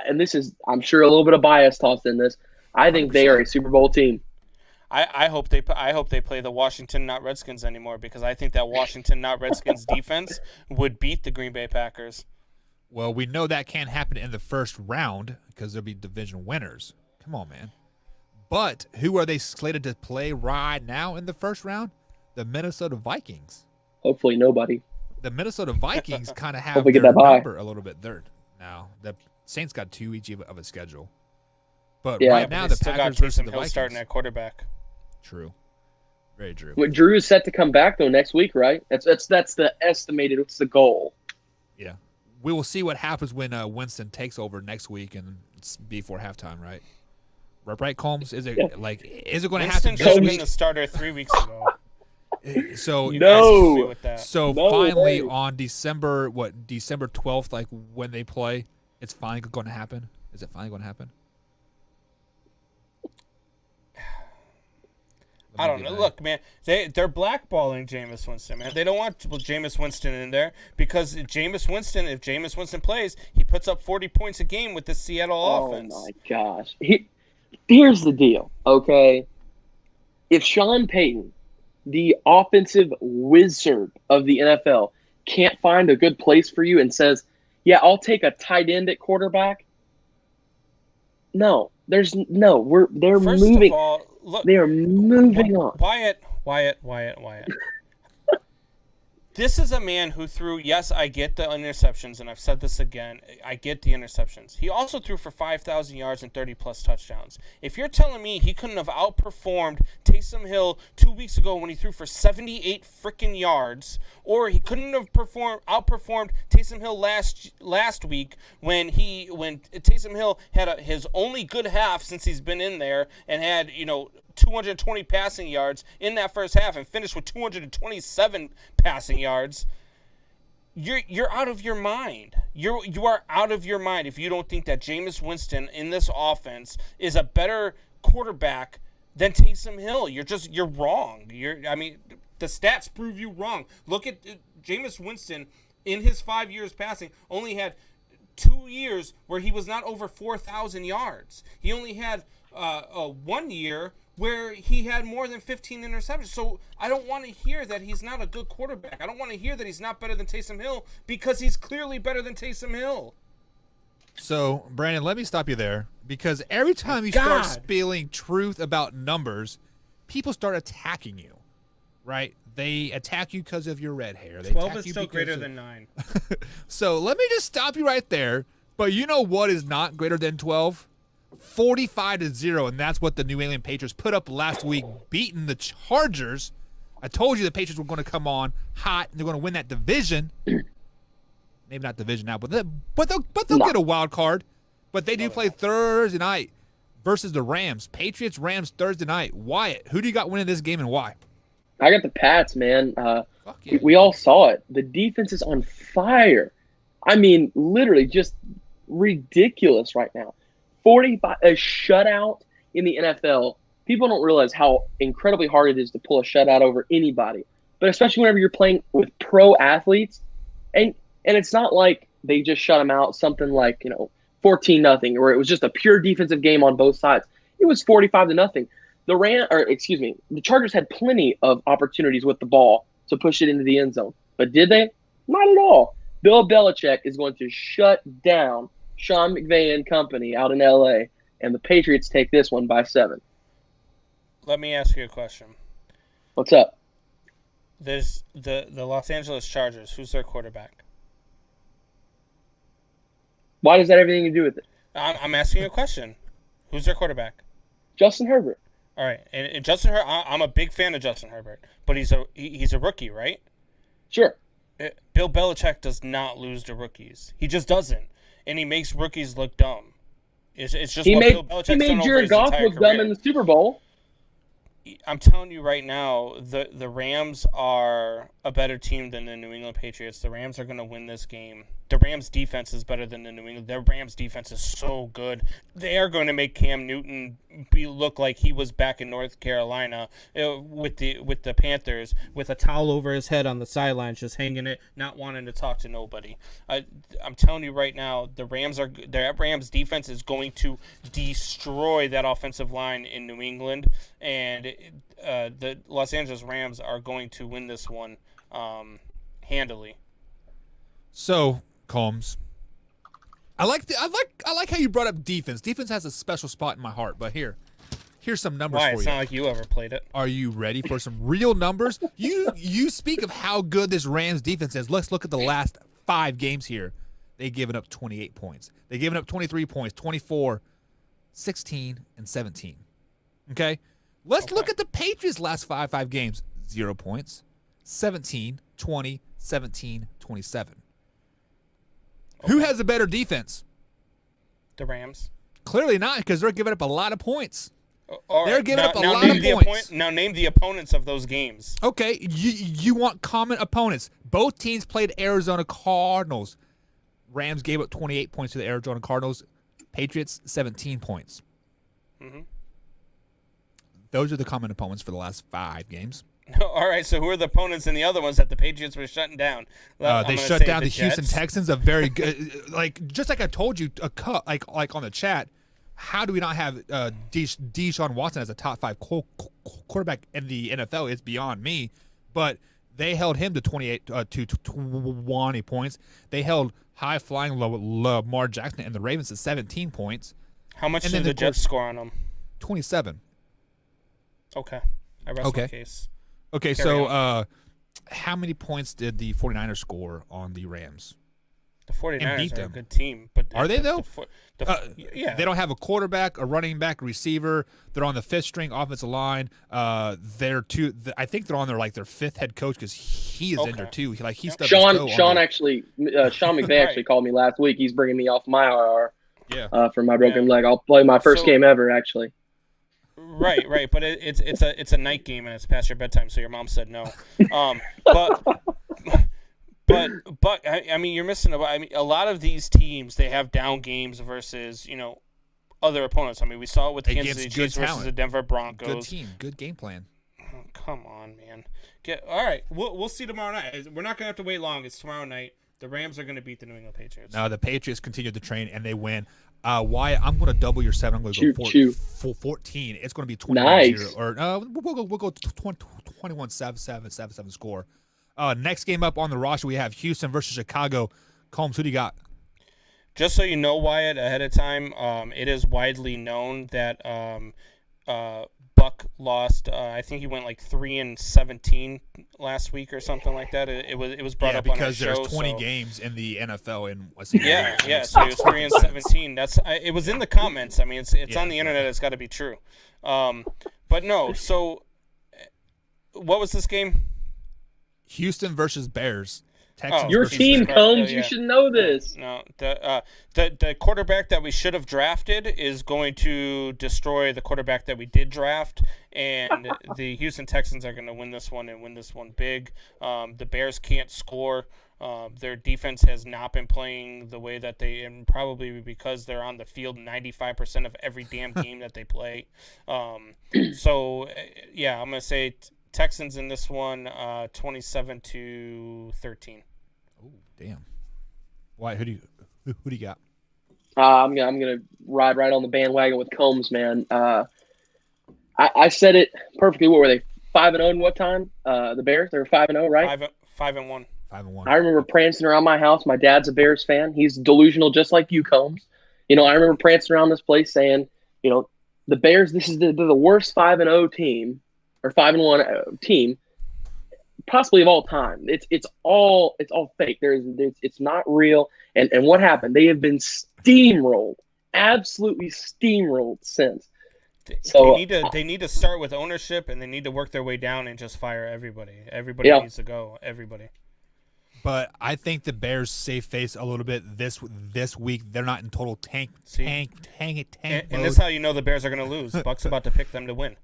and this is, I'm sure, a little bit of bias tossed in this. I think 100%. They are a Super Bowl team. I hope they play the Washington not Redskins anymore, because I think that Washington not Redskins defense would beat the Green Bay Packers. Well, we know that can't happen in the first round because there'll be division winners. Come on, man. But who are they slated to play right now in the first round? The Minnesota Vikings. Hopefully nobody. The Minnesota Vikings kind of have Hopefully their get that bye. number a little bit there now. The Saints got 2 each of a schedule. But Yeah. right now, the still Packers got versus Taysom the Hill Vikings. starting at quarterback. True. Very true. But Drew is set to come back though next week, right? That's the estimated. What's the goal? Yeah. We will see what happens when Winston takes over next week and it's before halftime, right? Right, Combs? Is it going to Winston happen should this have been week? the starter 3 weeks ago. So No. So No finally way. on December 12th, like when they play, it's finally going to happen. Is it finally going to happen? I don't know. Look, man, they're blackballing Jameis Winston, man. They don't want Jameis Winston in there because if Jameis Winston plays, he puts up 40 points a game with the Seattle offense. Oh my gosh. Here's the deal, okay? If Sean Payton, the offensive wizard of the NFL, can't find a good place for you and says, "Yeah, I'll take a tight end at quarterback." No, they're First moving. of all, look, They are moving on. Wyatt. This is a man who threw, yes, I get the interceptions, and I've said this again, I get the interceptions. He also threw for 5,000 yards and 30-plus touchdowns. If you're telling me he couldn't have outperformed Taysom Hill 2 weeks ago when he threw for 78 freaking yards, or he couldn't have outperformed Taysom Hill last week when Taysom Hill had his only good half since he's been in there and had, 220 passing yards in that first half and finished with 227 passing yards, you're out of your mind. You are out of your mind if you don't think that Jameis Winston in this offense is a better quarterback than Taysom Hill. You're wrong. The stats prove you wrong. Look at Jameis Winston in his 5 years passing only had 2 years where he was not over 4,000 yards. He only had 1 year where he had more than 15 interceptions. So I don't want to hear that he's not a good quarterback. I don't want to hear that he's not better than Taysom Hill because he's clearly better than Taysom Hill. So, Brandon, let me stop you there because every time you start spilling truth about numbers, people start attacking you, right? They attack you because of your red hair. 12 is still greater than 9. So let me just stop you right there. But you know what is not greater than 12? 45-0, and that's what the New England Patriots put up last week, beating the Chargers. I told you the Patriots were going to come on hot, and they're going to win that division. Maybe not division now, but they'll get a wild card. But they do play Thursday night versus the Rams. Patriots-Rams Thursday night. Wyatt, who do you got winning this game and why? I got the Pats, man. Fuck yeah. We all saw it. The defense is on fire. I mean, literally just ridiculous right now. 45, a shutout in the NFL. People don't realize how incredibly hard it is to pull a shutout over anybody, but especially whenever you're playing with pro athletes. And it's not like they just shut them out, something like 14-0, where it was just a pure defensive game on both sides. It was 45-0. The Chargers had plenty of opportunities with the ball to push it into the end zone, but did they? Not at all. Bill Belichick is going to shut down Sean McVay and company out in L.A., and the Patriots take this one by 7. Let me ask you a question. What's up? There's the Los Angeles Chargers. Who's their quarterback? Why does that have anything to do with it? I'm asking you a question. Who's their quarterback? Justin Herbert. All right, and Justin Herbert. I'm a big fan of Justin Herbert, but he's a rookie, right? Sure. Bill Belichick does not lose to rookies. He just doesn't, and he makes rookies look dumb. It's just Bill Belichick's he made done over Jared his Goff entire look career. dumb in the Super Bowl. I'm telling you right now, the Rams are a better team than the New England Patriots. The Rams are going to win this game the Rams defense is better than the New England. Their Rams defense is so good. They are going to make Cam Newton look like he was back in North Carolina with the Panthers, with a towel over his head on the sidelines, just hanging it, not wanting to talk to nobody. I'm telling you right now, their Rams defense is going to destroy that offensive line in New England, and the Los Angeles Rams are going to win this one handily. So, Combs, I like how you brought up defense. Defense has a special spot in my heart, but here's some numbers Why? for It's you. not like you ever played it. Are you ready for some real numbers? You speak of how good this Rams defense is. Let's look at the last 5 games here. They've given up 28 points. They've given up 23 points, 24, 16, and 17. Okay? Let's look at the Patriots' last five games. 0 points, 17, 20, 17, 27. Who has a better defense? The Rams. Clearly not, because they're giving up a lot of points. All right. They're giving up a lot name of the points. Now name the opponents of those games. Okay, you want common opponents. Both teams played Arizona Cardinals. Rams gave up 28 points to the Arizona Cardinals. Patriots, 17 points. Mm-hmm. Those are the common opponents for the last 5 games. All right, so who are the opponents in the other ones that the Patriots were shutting down? They shut down the Houston Texans, a very good, just like I told you, like on the chat. How do we not have Deshaun Watson as a top 5 quarterback in the NFL? It's beyond me. But they held him to 20 points. They held high-flying Lamar Jackson and the Ravens to 17 points. How much did the Jets score on them? 27. Okay. I rest my case. Okay, so how many points did the 49ers score on the Rams? The 49ers beat are them. a good team. But Are they, though? Yeah. They don't have a quarterback, a running back, a receiver. They're on the 5th-string offensive line. I think they're on their 5th head coach because he is injured too. He's Sean McVay actually called me last week. He's bringing me off my IR for my broken leg. I'll play my first game ever, actually. Right, but it's a night game and it's past your bedtime, so your mom said no. But I mean, you're missing a lot of these teams. They have down games versus other opponents. I mean, we saw it with Kansas City Chiefs versus the Denver Broncos. Good team, good game plan. Oh, come on, man. All right. We'll see tomorrow night. We're not gonna have to wait long. It's tomorrow night. The Rams are gonna beat the New England Patriots. No, the Patriots continue to train and they win. Why? I'm going to double your 7. I'm going to go 14. It's going to be 21-0. Nice. Or we'll go 21-7 score. Next game up on the roster, we have Houston versus Chicago. Combs, who do you got? Just so you know, Wyatt, ahead of time, it is widely known that Buck lost. I think he went 3-17 last week or something like that. It was brought up on our show. Because there's 20 games in the NFL in a single year. Yeah. So he was 3-17. It was in the comments. I mean, it's on the internet. It's got to be true. But no. So, what was this game? Houston versus Bears. Texans Your versus team, Bears. Combs. You should know this. No, the quarterback that we should have drafted is going to destroy the quarterback that we did draft, and the Houston Texans are going to win this one and win this one big. The Bears can't score. Their defense has not been playing the way that and probably because they're on the field 95% of every damn game that they play. So, yeah, I'm going to say Texans in this one, 27-13. Oh, damn. Why? Who do you got? I'm gonna ride right on the bandwagon with Combs, man. I said it perfectly. What were they? 5-0 what time? The Bears. They were 5-0, right? 5-1. 5-1. I remember prancing around my house. My dad's a Bears fan. He's delusional, just like you, Combs. I remember prancing around this place saying, the Bears. This is the worst 5-0 team or 5-1 team, possibly of all time. It's all fake. It's not real. And what happened? They have been steamrolled, absolutely steamrolled since. So they need to start with ownership, and they need to work their way down and just fire everybody. Everybody needs to go. Everybody. But I think the Bears save face a little bit this week. They're not in total tank and mode. this is how you know the Bears are going to lose. Buck's about to pick them to win.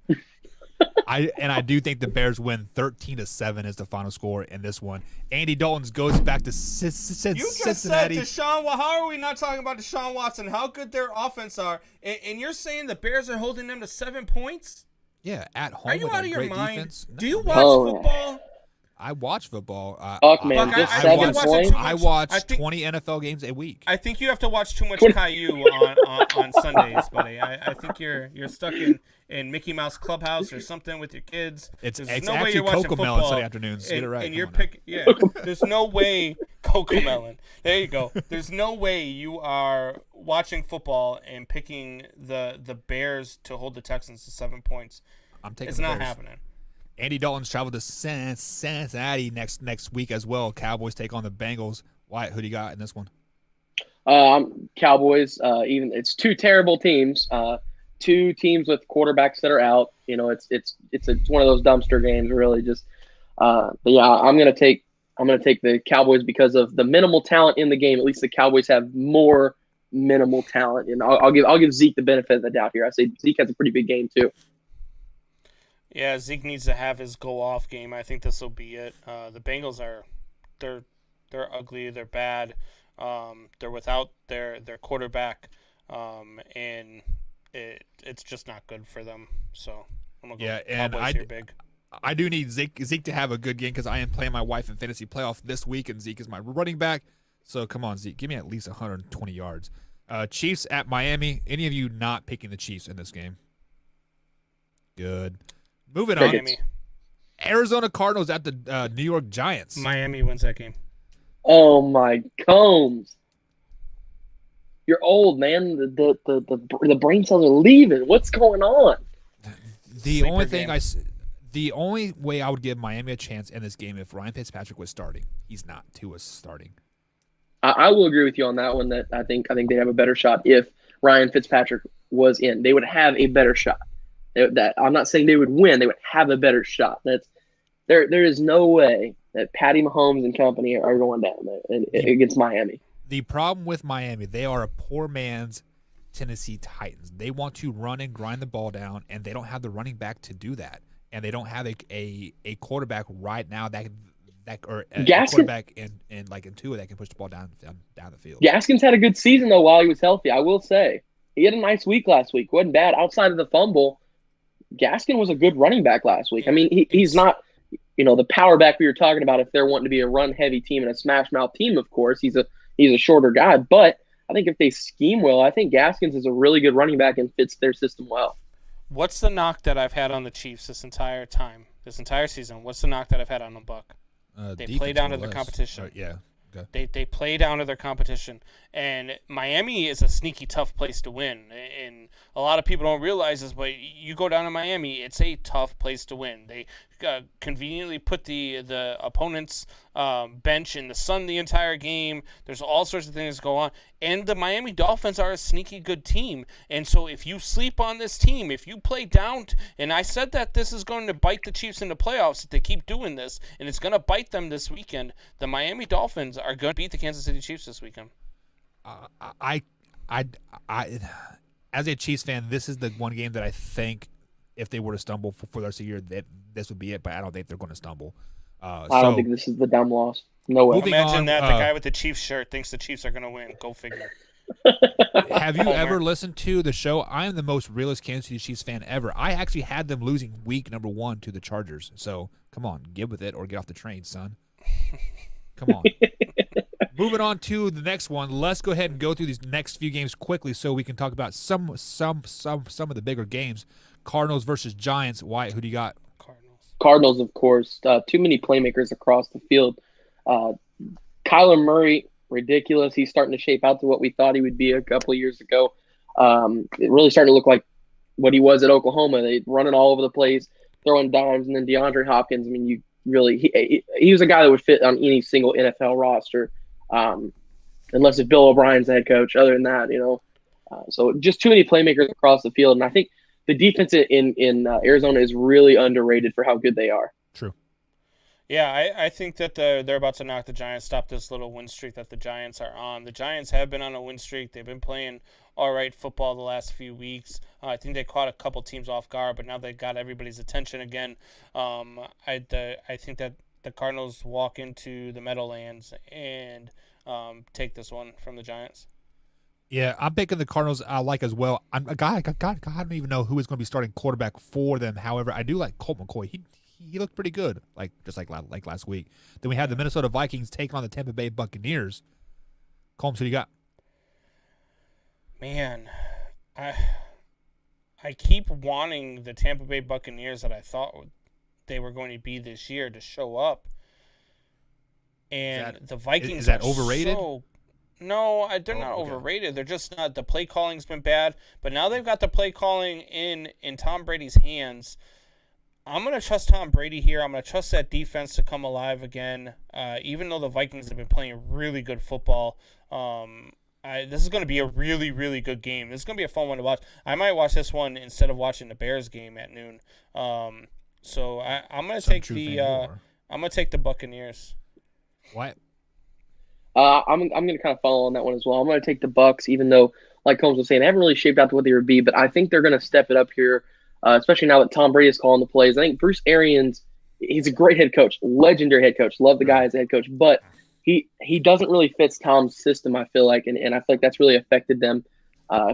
I do think the Bears win 13-7 is the final score in this one. Andy Dalton goes back to Cincinnati. You just said Deshaun. Well, how are we not talking about Deshaun Watson? How good their offense are, and you're saying the Bears are holding them to 7 points? Yeah, at home. Are you with out a of your great mind? defense. Do you No, watch Oh. football? I watch football. Fuck, man, Look, just I 7 watch it points. too I much. watch I think- 20 NFL games a week. I think you have to watch too much Caillou on Sundays, buddy. I think you're stuck in Mickey Mouse Clubhouse or something with your kids. It's There's actually no way you're watching Cocomelon football, Sunday afternoons. Get it right. And you're Come on now. there's no way Cocomelon. There you go. There's no way you are watching football and picking the Bears to hold the Texans to 7 points. I'm taking It's the not Bears. happening. Andy Dalton's traveled to Cincinnati next week as well. Cowboys take on the Bengals. Wyatt, who do you got in this one? Cowboys. Even it's two terrible teams. Two teams with quarterbacks that are out. You know, it's one of those dumpster games, really. Just, but yeah, I'm gonna take the Cowboys because of the minimal talent in the game. At least the Cowboys have more minimal talent, and I'll give Zeke the benefit of the doubt here. I say Zeke has a pretty big game too. Yeah, Zeke needs to have his go-off game. I think this will be it. The Bengals they're ugly. They're bad. They're without their quarterback, and it's just not good for them. So I'm gonna go Cowboys here big. I do need Zeke to have a good game because I am playing my wife in fantasy playoff this week, and Zeke is my running back. So come on, Zeke, give me at least 120 yards. Chiefs at Miami. Any of you not picking the Chiefs in this game? Good. Moving on. Miami. Arizona Cardinals at the New York Giants. Miami wins that game. Oh my Combs. You're old, man. The brain cells are leaving. What's going on? The only way I would give Miami a chance in this game if Ryan Fitzpatrick was starting. He's not. Tua's starting. I will agree with you on that one. That I think they'd have a better shot if Ryan Fitzpatrick was in. They would have a better shot. I'm not saying they would win. They would have a better shot. There is no way that Patty Mahomes and company are going down there against Miami. The problem with Miami, they are a poor man's Tennessee Titans. They want to run and grind the ball down, and they don't have the running back to do that. And they don't have a quarterback right now that or a quarterback in Tua that can push the ball down the field. Gaskins had a good season though while he was healthy. I will say he had a nice week last week. Wasn't bad outside of the fumble. Gaskin was a good running back last week. I mean, he's not, the power back we were talking about. If they're wanting to be a run-heavy team and a smash-mouth team, of course, he's a shorter guy. But I think if they scheme well, I think Gaskins is a really good running back and fits their system well. What's the knock that I've had on the Chiefs this entire season? What's the knock that I've had on them, Buck? They play down to their competition. Yeah. Okay. They play down to their competition, and Miami is a sneaky tough place to win. And a lot of people don't realize this, but you go down to Miami, it's a tough place to win. They conveniently put the opponent's bench in the sun the entire game. There's all sorts of things that go on, and the Miami Dolphins are a sneaky good team. And so if you sleep on this team, if you play down, and I said that this is going to bite the Chiefs in the playoffs if they keep doing this, and it's going to bite them this weekend. The Miami Dolphins are going to beat the Kansas City Chiefs this weekend. As a Chiefs fan, this is the one game that I think if they were to stumble for the rest of the year, that this would be it. But I don't think they're going to stumble. I don't think this is the dumb loss. No way. Imagine that the guy with the Chiefs shirt thinks the Chiefs are going to win. Go figure. Have you ever listened to the show? I am the most realist Kansas City Chiefs fan ever. I actually had them losing week number 1 to the Chargers. So come on, get with it or get off the train, son. Come on. Moving on to the next one. Let's go ahead and go through these next few games quickly so we can talk about some of the bigger games. Cardinals versus Giants. Wyatt, who do you got? Cardinals, of course. Too many playmakers across the field. Kyler Murray, ridiculous. He's starting to shape out to what we thought he would be a couple of years ago. It really started to look like what he was at Oklahoma. They running all over the place, throwing dimes, and then DeAndre Hopkins. I mean, he was a guy that would fit on any single NFL roster, unless if Bill O'Brien's the head coach. Other than that, so just too many playmakers across the field, and I think the defense in Arizona is really underrated for how good they are. True. Yeah, I think that they're about to knock the Giants, stop this little win streak that the Giants are on. The Giants have been on a win streak. They've been playing all right football the last few weeks. I think they caught a couple teams off guard, but now they got everybody's attention again. I think that the Cardinals walk into the Meadowlands and take this one from the Giants. Yeah, I'm picking the Cardinals. I like as well. I don't even know who is going to be starting quarterback for them. However, I do like Colt McCoy. He looked pretty good, just like last week. Then we had the Minnesota Vikings take on the Tampa Bay Buccaneers. Combs, who you got? Man, I keep wanting the Tampa Bay Buccaneers that I thought they were going to be this year to show up, and the Vikings is that are overrated? No, they're not overrated. They're just not. The play calling's been bad, but now they've got the play calling in Tom Brady's hands. I'm going to trust Tom Brady here. I'm going to trust that defense to come alive again, even though the Vikings have been playing really good football. This is going to be a really, really good game. This is going to be a fun one to watch. I might watch this one instead of watching the Bears game at noon. So I'm going to take the Buccaneers. What? I'm going to kind of follow on that one as well. I'm going to take the Bucs, even though, like Combs was saying, they haven't really shaped out to what they would be. But I think they're going to step it up here, especially now that Tom Brady is calling the plays. I think Bruce Arians, he's a great head coach, legendary head coach. Love the guy as a head coach, but he doesn't really fit Tom's system, I feel like, and I feel like that's really affected them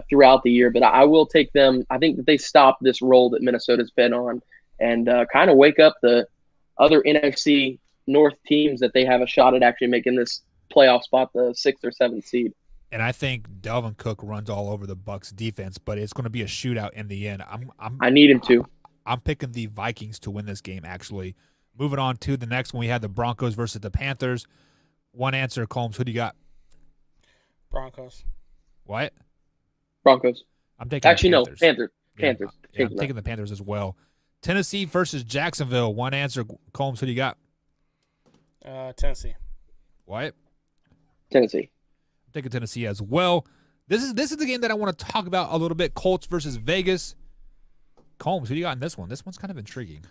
throughout the year. But I will take them. I think that they stop this role that Minnesota's been on and kind of wake up the other NFC North teams that they have a shot at actually making this playoff spot, the 6th or 7th seed. And I think Dalvin Cook runs all over the Bucs defense, but it's going to be a shootout in the end. I need him to. I'm picking the Vikings to win this game, actually. Moving on to the next one, we had the Broncos versus the Panthers. One answer, Combs. Who do you got? Broncos. What? Broncos. I'm taking Panthers. Yeah, Panthers. Yeah, I'm taking the Panthers as well. Tennessee versus Jacksonville. One answer, Combs. Who do you got? Tennessee. What? Tennessee. I'm taking Tennessee as well. This is the game that I want to talk about a little bit. Colts versus Vegas. Combs, who do you got in this one? This one's kind of intriguing.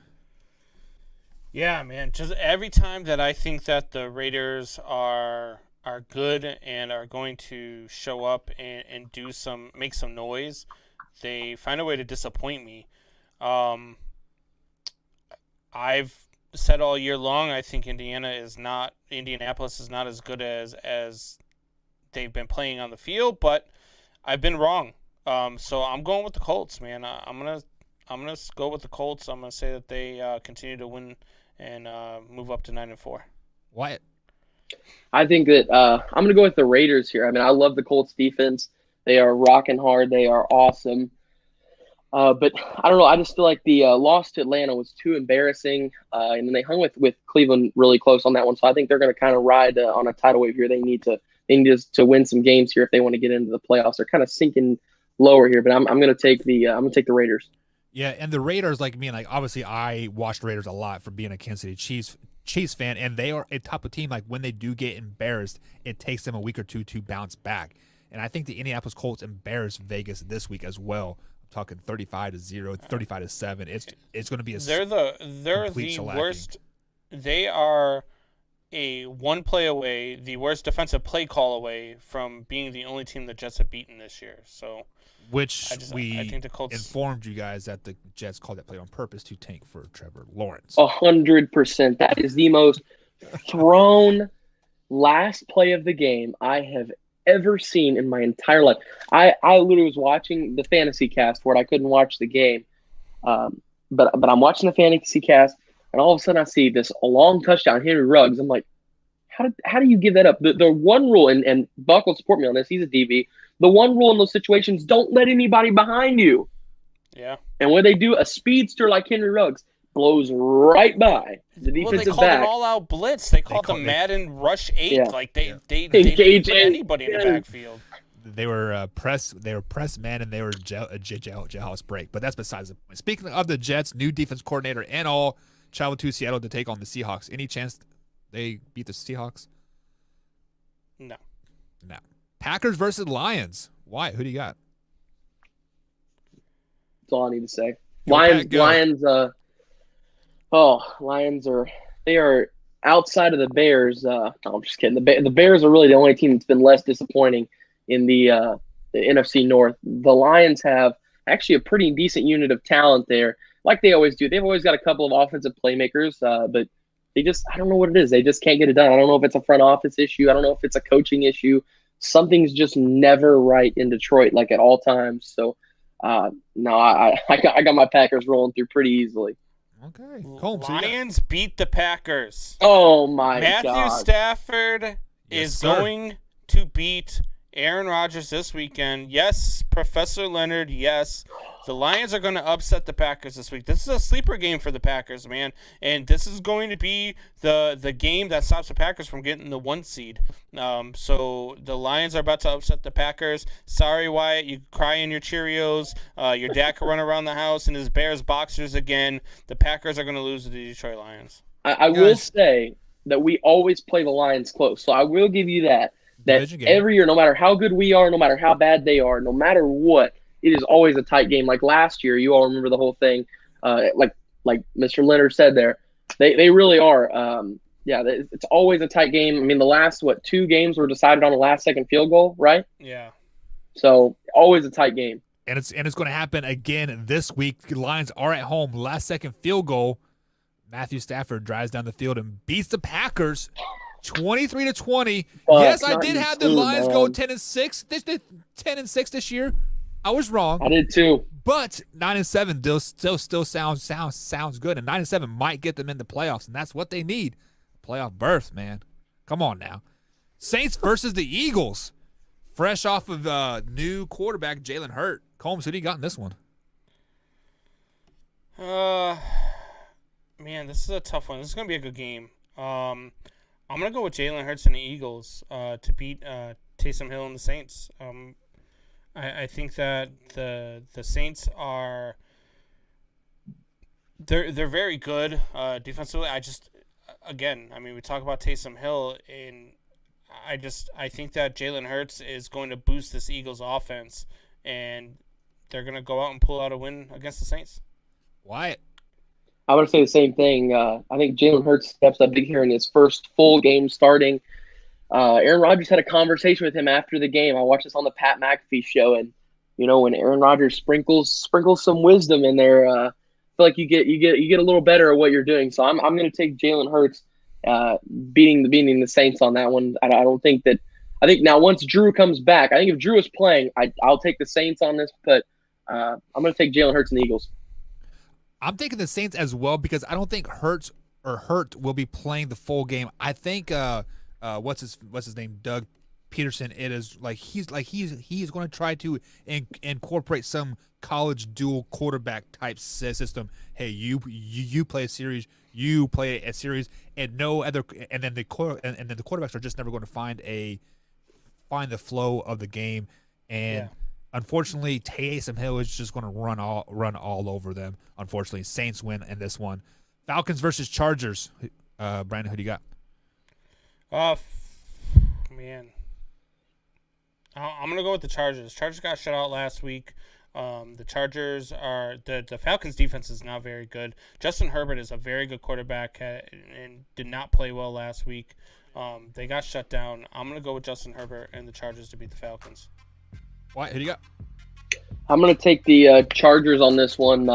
Yeah, man. Just every time that I think that the Raiders are good and are going to show up and make some noise, they find a way to disappoint me. I've said all year long, I think Indianapolis is not as good as they've been playing on the field, but I've been wrong. So I'm going with the Colts, man. I'm gonna go with the Colts. I'm gonna say that they continue to win and move up to 9-4. What? I think that I'm going to go with the Raiders here. I mean, I love the Colts defense. They are rocking hard. They are awesome. But I don't know. I just feel like the loss to Atlanta was too embarrassing. And then they hung with Cleveland really close on that one. So I think they're going to kind of ride on a tidal wave here. They need to win some games here if they want to get into the playoffs. They're kind of sinking lower here, but I'm going to take the Raiders. Yeah, and the Raiders, like me, like obviously I watched Raiders a lot from being a Kansas City Chiefs fan, and they are a type of team, like when they do get embarrassed, it takes them a week or two to bounce back. And I think the Indianapolis Colts embarrassed Vegas this week as well. I'm talking 35-0, 35-7. It's going to be they're the worst. They are a one play away, the worst defensive play call away from being the only team the Jets have beaten this year. So, I think the Colts informed you guys that the Jets called that play on purpose to tank for Trevor Lawrence. 100%. That is the most thrown last play of the game I have ever seen in my entire life. I literally was watching the fantasy cast for it. I couldn't watch the game, but I'm watching the fantasy cast, and all of a sudden I see this long touchdown, Henry Ruggs. I'm like, how do you give that up? The one rule, and Buck will support me on this. He's a DB. The one rule in those situations: don't let anybody behind you. Yeah. And when they do, a speedster like Henry Ruggs blows right by the defensive they called back. an all-out blitz. They called the Madden Rush 8. Yeah. Like they didn't put anybody in the backfield. They were press man, and they were jailhouse break. But that's besides the point. Speaking of the Jets, new defense coordinator and all travel to Seattle to take on the Seahawks. Any chance they beat the Seahawks? No. Packers versus Lions. Why? Who do you got? That's all I need to say. Go, Lions. Lions are. they are outside of the Bears. No, I'm just kidding. The Bears are really the only team that's been less disappointing in the NFC North. The Lions have actually a pretty decent unit of talent there, like they always do. They've always got a couple of offensive playmakers, but they just, I don't know what it is. They just can't get it done. I don't know if it's a front office issue. I don't know if it's a coaching issue. Something's just never right in Detroit, like at all times. So, no, I got my Packers rolling through pretty easily. Okay. Cool. Lions beat the Packers. Oh, my God. Matthew Stafford is sir. going to beat Aaron Rodgers this weekend. Yes, Professor Leonard, yes. The Lions are going to upset the Packers this week. This is a sleeper game for the Packers, man. And this is going to be the game that stops the Packers from getting the 1 seed. So the Lions are about to upset the Packers. Sorry, Wyatt, you cry in your Cheerios. Your dad can run around the house in his Bears boxers again. The Packers are going to lose to the Detroit Lions. I will say that we always play the Lions close. So I will give you that every year, no matter how good we are, no matter how bad they are, no matter what, it is always a tight game. Like last year, you all remember the whole thing. Like Mr. Leonard said there, they really are. It's always a tight game. I mean, the last, 2 games were decided on a last-second field goal, right? Yeah. So always a tight game. And it's going to happen again this week. The Lions are at home. Last-second field goal. Matthew Stafford drives down the field and beats the Packers 23-20. Yes, I did have the Lions go 10-6. 10-6 this year. I was wrong. I did too. But 9-7 still sounds good, and 9-7 might get them in the playoffs, and that's what they need. Playoff berth, man. Come on now. Saints versus the Eagles. Fresh off of new quarterback Jalen Hurts. Combs, who do you got in this one? Man, this is a tough one. This is gonna be a good game. I'm gonna go with Jalen Hurts and the Eagles to beat Taysom Hill and the Saints. I think that the Saints are they're very good defensively. We talk about Taysom Hill, and I think that Jalen Hurts is going to boost this Eagles offense, and they're going to go out and pull out a win against the Saints. Wyatt. I would say the same thing. I think Jalen Hurts steps up big here in his first full game starting. Aaron Rodgers had a conversation with him after the game. I watched this on the Pat McAfee show, and when Aaron Rodgers sprinkles some wisdom in there, I feel like you get a little better at what you're doing. So I'm going to take Jalen Hurts beating the Saints on that one. I think now once Drew comes back, I think if Drew is playing, I'll take the Saints on this, but I'm going to take Jalen Hurts and the Eagles. I'm taking the Saints as well because I don't think Hurt will be playing the full game. I think what's his name, Doug Peterson. It is he's going to try to incorporate some college dual quarterback type system. Hey, you play a series, you play a series, and no other, and then the quarterbacks are just never going to find the flow of the game. And unfortunately, Taysom Hill is just going to run all over them. Unfortunately, Saints win in this one. Falcons versus Chargers. Brandon, who do you got? Man. I'm going to go with the Chargers. Chargers got shut out last week. The Chargers are the Falcons defense is not very good. Justin Herbert is a very good quarterback and did not play well last week. They got shut down. I'm going to go with Justin Herbert and the Chargers to beat the Falcons. Why? Who do you got? I'm going to take the Chargers on this one.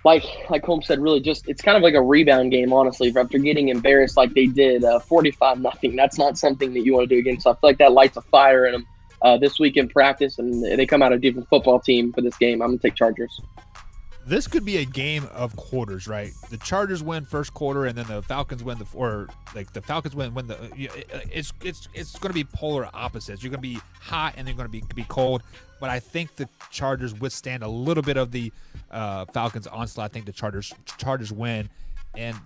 Like Holmes said, really it's kind of like a rebound game, honestly, after getting embarrassed like they did 45-0. That's not something that you want to do again. So I feel like that lights a fire in them this week in practice, and they come out a different football team for this game. I'm going to take Chargers. This could be a game of quarters, right? The Chargers win first quarter, and then the Falcons win the Falcons win when it's going to be polar opposites. You're going to be hot, and they're going to be cold. But I think the Chargers withstand a little bit of the Falcons' onslaught. I think the Chargers win. And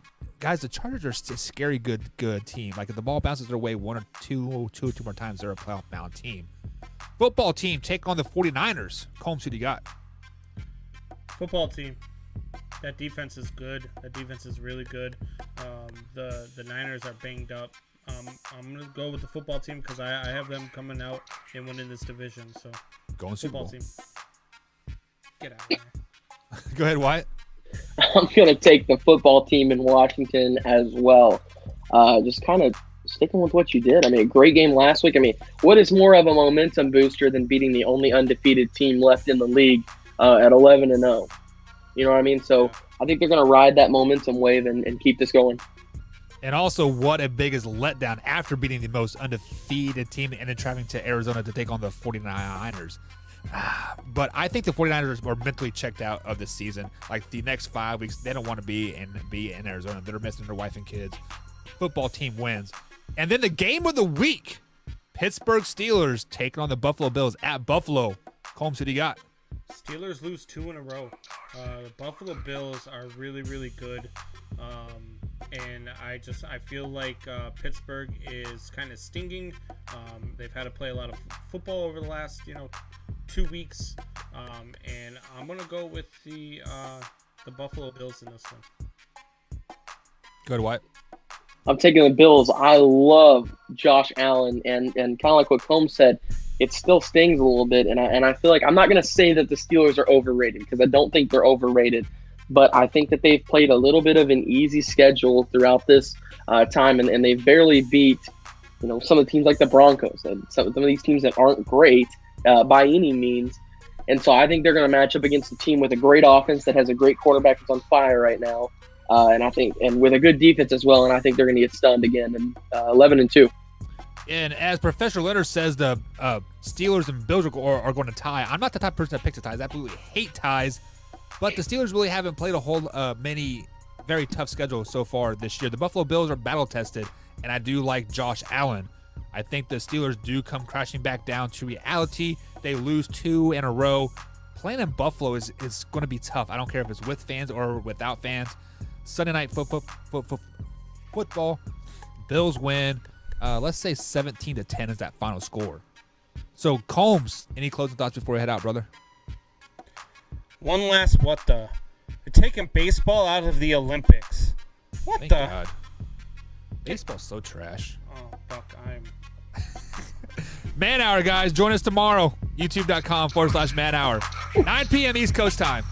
guys, the Chargers are a scary good team. Like if the ball bounces their way one or two more times, they're a playoff bound team. Football team take on the 49ers. Combs, who do you got? Football team. That defense is good. That defense is really good. The Niners are banged up. I'm going to go with the football team because I have them coming out and winning this division. So going Super football Bowl. Team. Get out of here. Go ahead, Wyatt. I'm going to take the football team in Washington as well. Just kind of sticking with what you did. I mean, a great game last week. I mean, what is more of a momentum booster than beating the only undefeated team left in the league at 11-0? You know what I mean? So I think they're going to ride that momentum wave and keep this going. And also, what a biggest letdown after beating the most undefeated team and then traveling to Arizona to take on the 49ers. But I think the 49ers are mentally checked out of this season. Like, the next 5 weeks, they don't want to be in Arizona. They're missing their wife and kids. Football team wins. And then the game of the week, Pittsburgh Steelers taking on the Buffalo Bills at Buffalo. Combs, who do you got? Steelers lose 2 in a row. The Buffalo Bills are really, really good. And I feel like Pittsburgh is kind of stinging. They've had to play a lot of football over the last, 2 weeks. And I'm going to go with the Buffalo Bills in this one. Good, White. I'm taking the Bills. I love Josh Allen, and kind of like what Combs said, it still stings a little bit. And I feel like I'm not going to say that the Steelers are overrated, because I don't think they're overrated. But I think that they've played a little bit of an easy schedule throughout this time, and they've barely beat, some of the teams like the Broncos and some of these teams that aren't great by any means. And so I think they're going to match up against a team with a great offense that has a great quarterback that's on fire right now. And with a good defense as well, and I think they're going to get stunned again. And 11-2. And as Professor Leonard says, the Steelers and Bills are going to tie. I'm not the type of person that picks a ties. I absolutely hate ties. But the Steelers really haven't played a whole many very tough schedules so far this year. The Buffalo Bills are battle-tested, and I do like Josh Allen. I think the Steelers do come crashing back down to reality. They lose 2 in a row. Playing in Buffalo is going to be tough. I don't care if it's with fans or without fans. Sunday night football. Bills win. Let's say 17-10 is that final score. So, Combs, any closing thoughts before we head out, brother? One last what the? They're taking baseball out of the Olympics. What Thank the? God. Baseball's so trash. Oh, fuck, Man Hour, guys. Join us tomorrow. YouTube.com/Man Hour. 9 p.m. East Coast time.